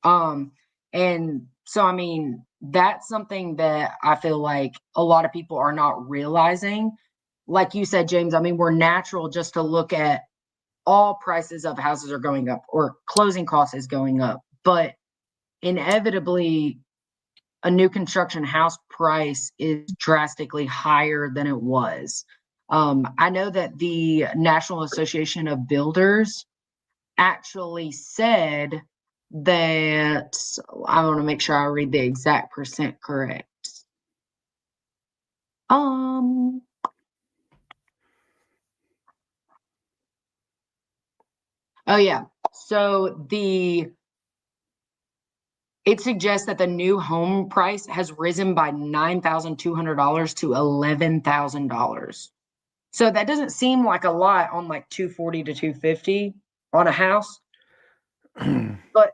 Speaker 3: And so, I mean, that's something that I feel like a lot of people are not realizing. Like you said, James, I mean, we're natural just to look at all prices of houses are going up or closing costs is going up. But inevitably, a new construction house price is drastically higher than it was. I know that the National Association of Builders actually said that, I want to make sure I read the exact percent correct. Oh yeah. So it suggests that the new home price has risen by $9,200 to $11,000. So that doesn't seem like a lot on like 240 to 250 on a house, but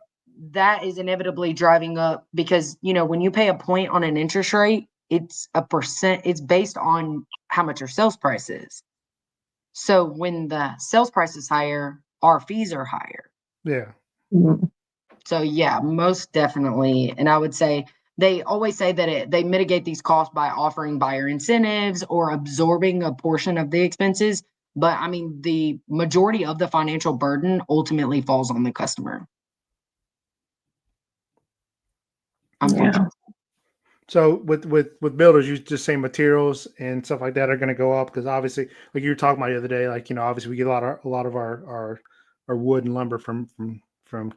Speaker 3: that is inevitably driving up because, when you pay a point on an interest rate, it's a percent, it's based on how much your sales price is. So when the sales price is higher, our fees are higher.
Speaker 1: Yeah.
Speaker 2: Mhm.
Speaker 3: So yeah, most definitely. And I would say they always say that they mitigate these costs by offering buyer incentives or absorbing a portion of the expenses. But I mean, the majority of the financial burden ultimately falls on the customer. Unfortunately.
Speaker 2: Yeah.
Speaker 1: So with builders, you just say materials and stuff like that are going to go up because obviously, like you were talking about the other day, like obviously we get a lot of our wood and lumber from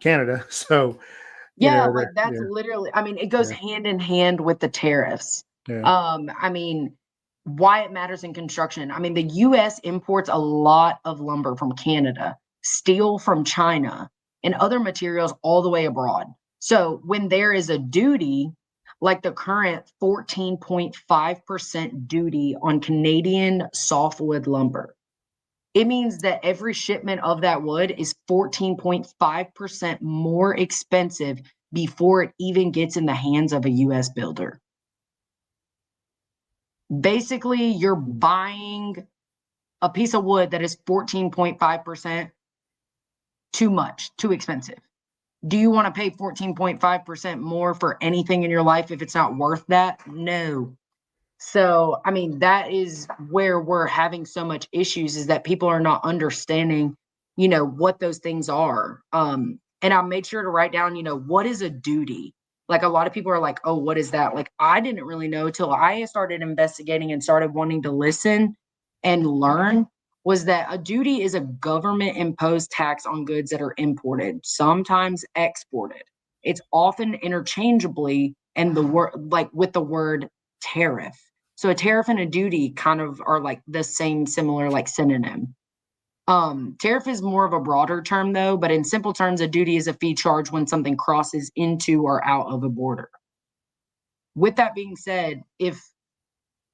Speaker 1: Canada. So
Speaker 3: Yeah, like that's
Speaker 1: yeah,
Speaker 3: literally, I mean, it goes
Speaker 1: yeah,
Speaker 3: hand in hand with the tariffs.
Speaker 1: yeah,
Speaker 3: I mean, why it matters in construction. I mean, the US imports a lot of lumber from Canada, steel from China, and other materials all the way abroad. So when there is a duty, like the current 14.5% duty on Canadian softwood lumber, it means that every shipment of that wood is 14.5% more expensive before it even gets in the hands of a US builder. Basically, you're buying a piece of wood that is 14.5% too much, too expensive. Do you want to pay 14.5% more for anything in your life if it's not worth that? No. So, I mean, that is where we're having so much issues, is that people are not understanding, what those things are. And I made sure to write down, what is a duty? Like a lot of people are like, oh, what is that? Like I didn't really know till I started investigating and started wanting to listen and learn, was that a duty is a government imposed tax on goods that are imported, sometimes exported. It's often interchangeably and the word like with the word tariff. So a tariff and a duty kind of are like the same, similar, like synonym. Tariff is more of a broader term though, but in simple terms, a duty is a fee charged when something crosses into or out of a border. With that being said, if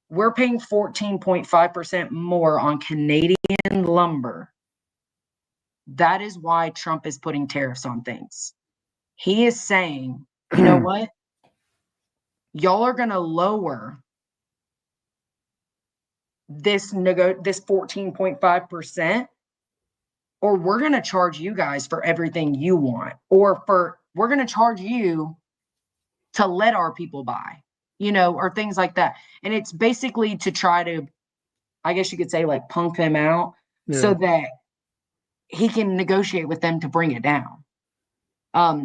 Speaker 3: We're paying 14.5% more on Canadian lumber. That is why Trump is putting tariffs on things. He is saying, you know what? Y'all are going to lower this 14.5%, or we're going to charge you guys for everything you want, or we're going to charge you to let our people buy, or things like that. And it's basically to try to, I guess you could say, like, punk them out so that he can negotiate with them to bring it down.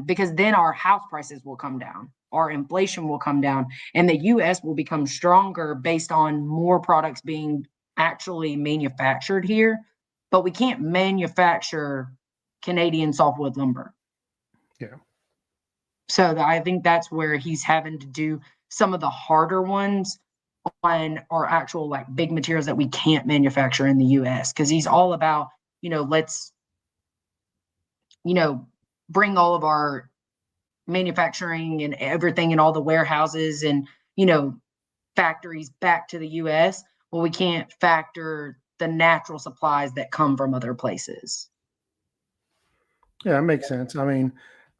Speaker 3: Because then our house prices will come down, our inflation will come down, and the U.S. will become stronger based on more products being actually manufactured here. But we can't manufacture Canadian softwood lumber.
Speaker 1: Yeah.
Speaker 3: So I think that's where he's having to do some of the harder ones on our actual, like, big materials that we can't manufacture in the U.S. Because he's all about, let's, bring all of our manufacturing and everything and all the warehouses and, factories back to the U.S. Well, we can't factor the natural supplies that come from other places.
Speaker 1: Yeah, that makes sense. I mean,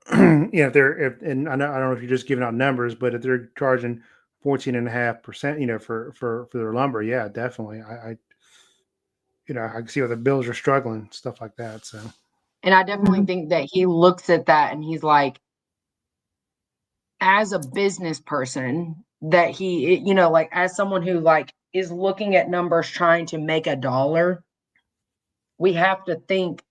Speaker 1: and I don't know if you're just giving out numbers, but if they're charging 14.5%, for their lumber, yeah, definitely. I can see why the bills are struggling, stuff like that. So,
Speaker 3: and I definitely think that he looks at that and he's like, as a business person, that he, like, as someone who, like, is looking at numbers trying to make a dollar, we have to think,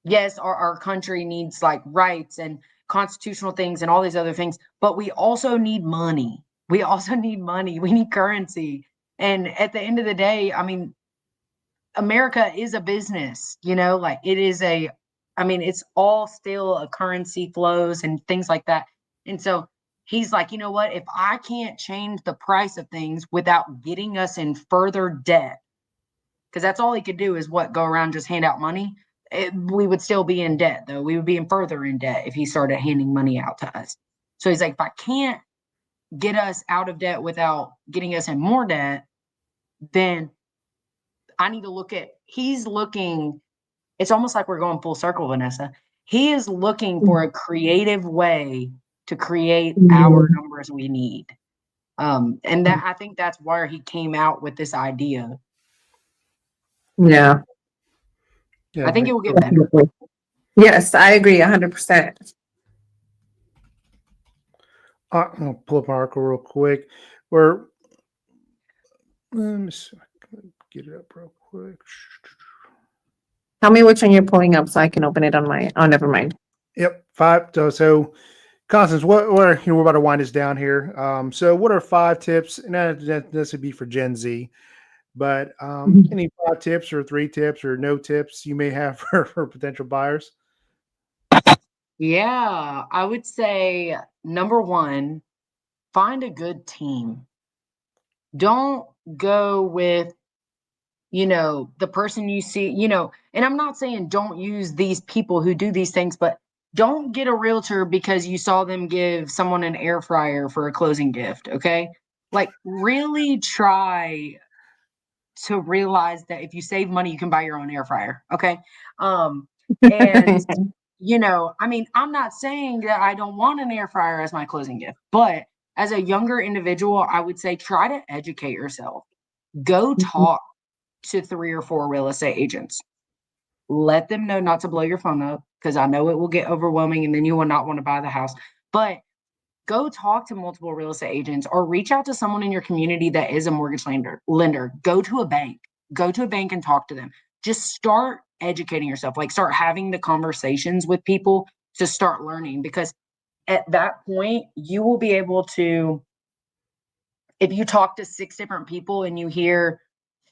Speaker 3: yes, our country needs, like, rights and constitutional things and all these other things, but we also need money. We need currency. And at the end of the day, I mean, America is a business, like, it's all still a currency flows and things like that. And so he's like, you know what, if I can't change the price of things without getting us in further debt, because that's all he could do is go around, just hand out money. We would still be in debt, though. We would be in further in debt if he started handing money out to us. So he's like, if I can't get us out of debt without getting us in more debt, then I need to he's looking, it's almost like we're going full circle, Vanessa. He is looking for a creative way to create our numbers we need. And that, I think that's where he came out with this idea.
Speaker 2: Yeah.
Speaker 3: I think it will get better.
Speaker 2: Yes, I agree 100%.
Speaker 1: I'm going to pull up my article real quick. Let me see. Get it up real quick.
Speaker 2: Tell me which one you're pulling up so I can open it on never mind.
Speaker 1: Yep. 5. So Constance, we're about to wind this down here. So what are 5 tips? And this would be for Gen Z, but any 5 tips or 3 tips or no tips you may have for potential buyers?
Speaker 3: Yeah, I would say number 1, find a good team. Don't go with, the person you see, and I'm not saying don't use these people who do these things, but don't get a realtor because you saw them give someone an air fryer for a closing gift. Okay. Like, really try to realize that if you save money, you can buy your own air fryer. Okay. And I'm not saying that I don't want an air fryer as my closing gift, but as a younger individual, I would say try to educate yourself. Go talk to 3 or 4 real estate agents. Let them know not to blow your phone up, because I know it will get overwhelming and then you will not want to buy the house. But go talk to multiple real estate agents or reach out to someone in your community that is a mortgage lender. Go to a bank and talk to them. Just start educating yourself, like start having the conversations with people to start learning, because at that point you will be able to, if you talk to 6 different people and you hear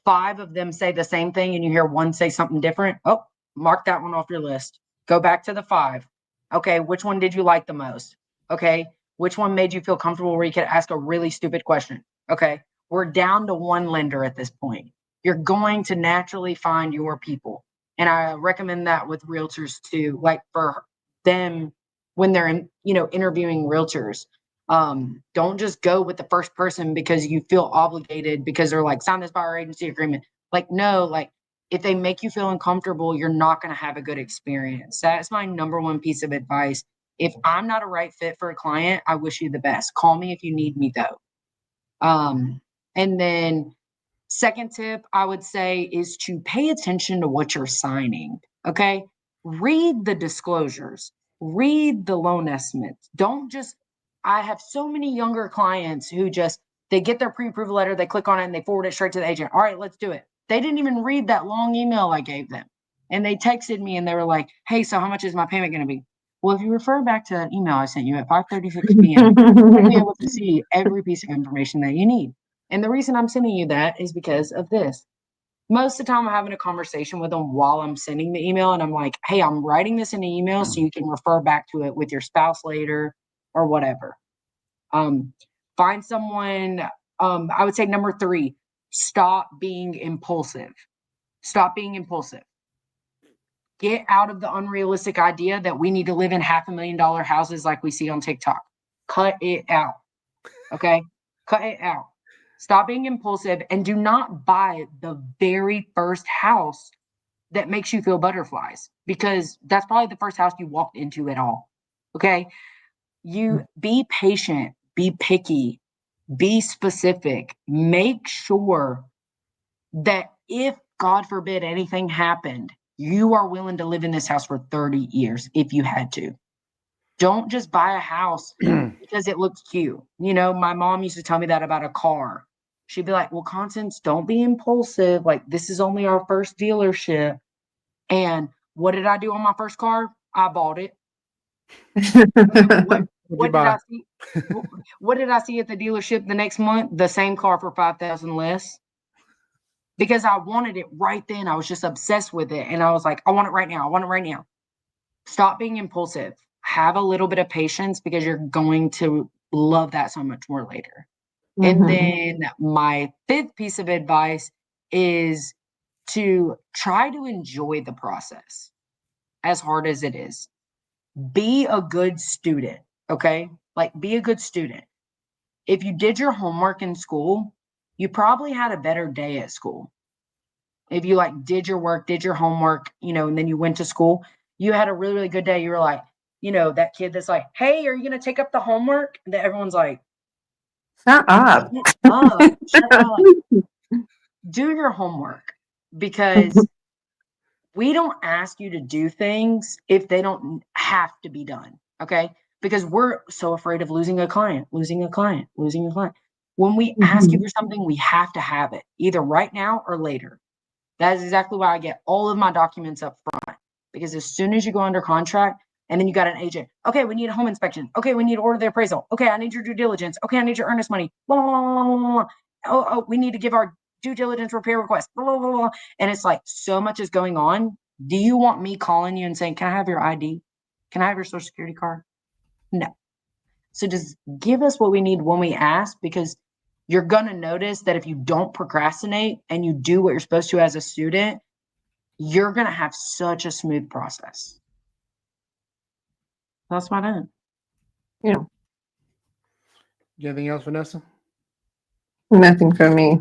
Speaker 3: 5 of them say the same thing and you hear 1 say something different, oh, mark that one off your list. Go back to the 5. Okay, which one did you like the most? Okay, which one made you feel comfortable where you could ask a really stupid question? Okay, we're down to 1 lender at this point. You're going to naturally find your people. And I recommend that with realtors too, like for them when they're interviewing realtors. Don't just go with the first person because you feel obligated because they're like, sign this buyer agency agreement. Like, no, like if they make you feel uncomfortable, you're not going to have a good experience. That's my number one piece of advice. If I'm not a right fit for a client, I wish you the best. Call me if you need me though. And then second tip I would say is to pay attention to what you're signing. Okay. Read the disclosures, read the loan estimates. Don't just, I have so many younger clients who just, they get their pre-approval letter, they click on it and they forward it straight to the agent. All right, let's do it. They didn't even read that long email I gave them. And they texted me and they were like, hey, so how much is my payment going to be? Well, if you refer back to that email I sent you at 5:36 p.m., you'll be able to see every piece of information that you need. And the reason I'm sending you that is because of this. Most of the time I'm having a conversation with them while I'm sending the email. And I'm like, hey, I'm writing this in an email so you can refer back to it with your spouse later or whatever. Find someone, I would say number 3, stop being impulsive. Stop being impulsive. Get out of the unrealistic idea that we need to live in $500,000 houses like we see on TikTok. Cut it out. Okay? Cut it out. Stop being impulsive and do not buy the very first house that makes you feel butterflies, because that's probably the first house you walked into at all. Okay? You be patient, be picky, be specific. Make sure that if, God forbid, anything happened, you are willing to live in this house for 30 years if you had to. Don't just buy a house because it looks cute. You know, my mom used to tell me that about a car. She'd be like, well, Constance, don't be impulsive. Like, this is only our first dealership. And what did I do on my first car? I bought it. What did I see? What did I see at the dealership the next month? The same car for $5,000 less. Because I wanted it right then. I was just obsessed with it. And I was like, I want it right now. I want it right now. Stop being impulsive. Have a little bit of patience because you're going to love that so much more later. And then my 5th piece of advice is to try to enjoy the process as hard as it is. Be a good student, okay? Like, be a good student. If you did your homework in school, you probably had a better day at school. If you like did your work, did your homework, you know, and then you went to school, you had a really, really good day. You were like, you know, that kid that's like, hey, are you going to take up the homework? And that everyone's like,
Speaker 2: Shut up.
Speaker 3: Shut up. Do your homework, because we don't ask you to do things if they don't have to be done. Okay. Because we're so afraid of losing a client. When we ask you for something, we have to have it either right now or later. That is exactly why I get all of my documents up front, because as soon as you go under contract and then you got an agent, okay, we need a home inspection. Okay, we need to order the appraisal. Okay, I need your due diligence. Okay, I need your earnest money. Blah, blah, blah, blah, blah. Oh, we need to give our due diligence repair request. Blah, blah, blah, blah. And it's like so much is going on. Do you want me calling you and saying, can I have your ID? Can I have your social security card? No. So just give us what we need when we ask, because you're going to notice that if you don't procrastinate and you do what you're supposed to as a student, you're going to have such a smooth process. That's my end.
Speaker 2: Yeah.
Speaker 1: Anything else, Vanessa?
Speaker 2: Nothing for me.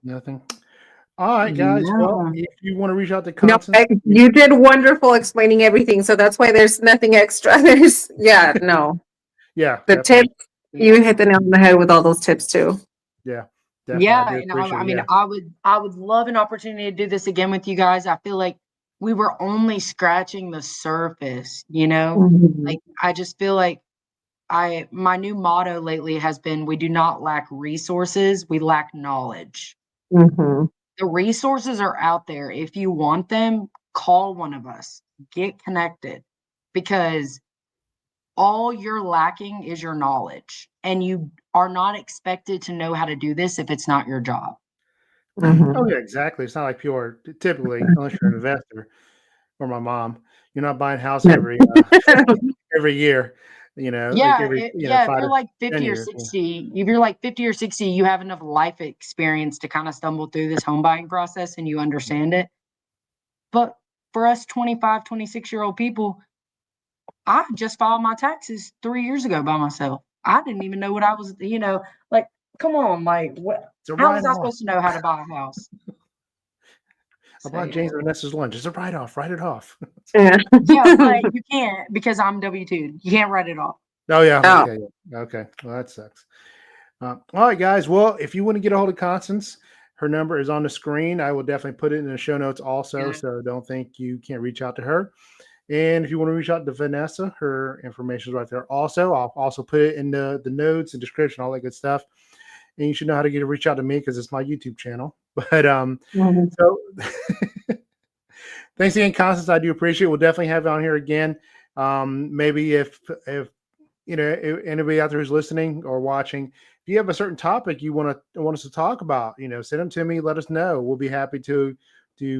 Speaker 1: Nothing. All right, guys.
Speaker 3: Yeah.
Speaker 1: Well, if you want to reach out to
Speaker 2: No,
Speaker 1: Constance,
Speaker 2: you did wonderful explaining everything. So that's why there's nothing extra. No.
Speaker 1: yeah,
Speaker 2: The
Speaker 1: definitely.
Speaker 2: tips, you hit the nail on the head with all those tips too.
Speaker 1: Yeah, definitely.
Speaker 3: Yeah,
Speaker 1: I do
Speaker 3: and
Speaker 1: appreciate
Speaker 3: I
Speaker 1: it,
Speaker 3: mean,
Speaker 1: yeah.
Speaker 3: I would love an opportunity to do this again with you guys. I feel like we were only scratching the surface, you know? Like, I just feel like my new motto lately has been, we do not lack resources, we lack knowledge.
Speaker 2: Mm-hmm.
Speaker 3: The resources are out there. If you want them, call one of us, get connected, because all you're lacking is your knowledge, and you are not expected to know how to do this if it's not your job.
Speaker 1: Oh, yeah, exactly. It's not like people are typically, unless you're an investor or my mom, you're not buying a house every year, like every,
Speaker 3: If
Speaker 1: 5
Speaker 3: you're
Speaker 1: to
Speaker 3: like
Speaker 1: 10
Speaker 3: 50 or
Speaker 1: years.
Speaker 3: 60, if you're like 50 or 60, you have enough life experience to kind of stumble through this home buying process and you understand it. But for us 25, 26-year-old people, I just filed my taxes 3 years ago by myself. I didn't even know what I was, like, come on, like, what?
Speaker 1: It's a
Speaker 3: How was I
Speaker 1: write-off.
Speaker 3: supposed to know how to buy a house?
Speaker 1: I
Speaker 3: So,
Speaker 1: bought
Speaker 3: yeah.
Speaker 1: James and Vanessa's lunch. It's a write-off. Write it off.
Speaker 2: Yeah.
Speaker 3: Yeah, but you can't because I'm W-2. You can't write it off.
Speaker 1: Oh yeah.
Speaker 2: Oh.
Speaker 1: Okay. Yeah. Okay. Well, that sucks. All right, guys. Well, if you want to get a hold of Constance, her number is on the screen. I will definitely put it in the show notes also.
Speaker 3: Yeah.
Speaker 1: So don't think you can't reach out to her. And if you want to reach out to Vanessa, her information is right there. Also, I'll also put it in the notes and description, all that good stuff. And you should know how to reach out to me because it's my YouTube channel. But
Speaker 2: Mhm.
Speaker 1: so thanks again, Constance. I do appreciate it. We'll definitely have you on here again. Maybe if anybody out there who's listening or watching, if you have a certain topic you want us to talk about, send them to me. Let us know. We'll be happy to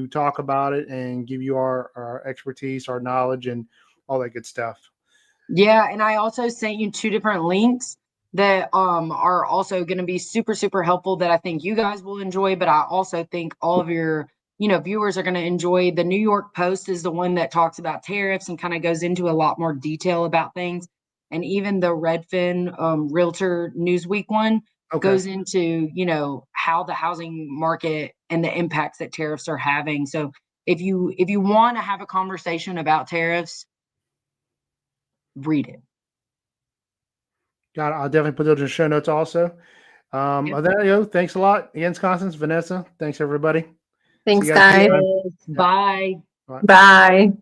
Speaker 1: talk about it and give you our expertise, our knowledge, and all that good stuff.
Speaker 3: Yeah, and I also sent you 2 different links that are also going to be super, super helpful that I think you guys will enjoy, but I also think all of your viewers are going to enjoy. The New York Post is the one that talks about tariffs and kind of goes into a lot more detail about things. And even the Redfin Realtor Newsweek one
Speaker 1: Okay.
Speaker 3: goes into, how the housing market and the impacts that tariffs are having. So if you want to have a conversation about tariffs, read it.
Speaker 1: Got it. I'll definitely put those in the show notes also.
Speaker 3: Yep.
Speaker 1: There you go. Thanks a lot. Again, Constance, Vanessa. Thanks, everybody.
Speaker 2: Thanks,
Speaker 1: See you guys
Speaker 2: guys.
Speaker 1: next time.
Speaker 3: Yes, bye.
Speaker 1: Bye.
Speaker 2: Bye.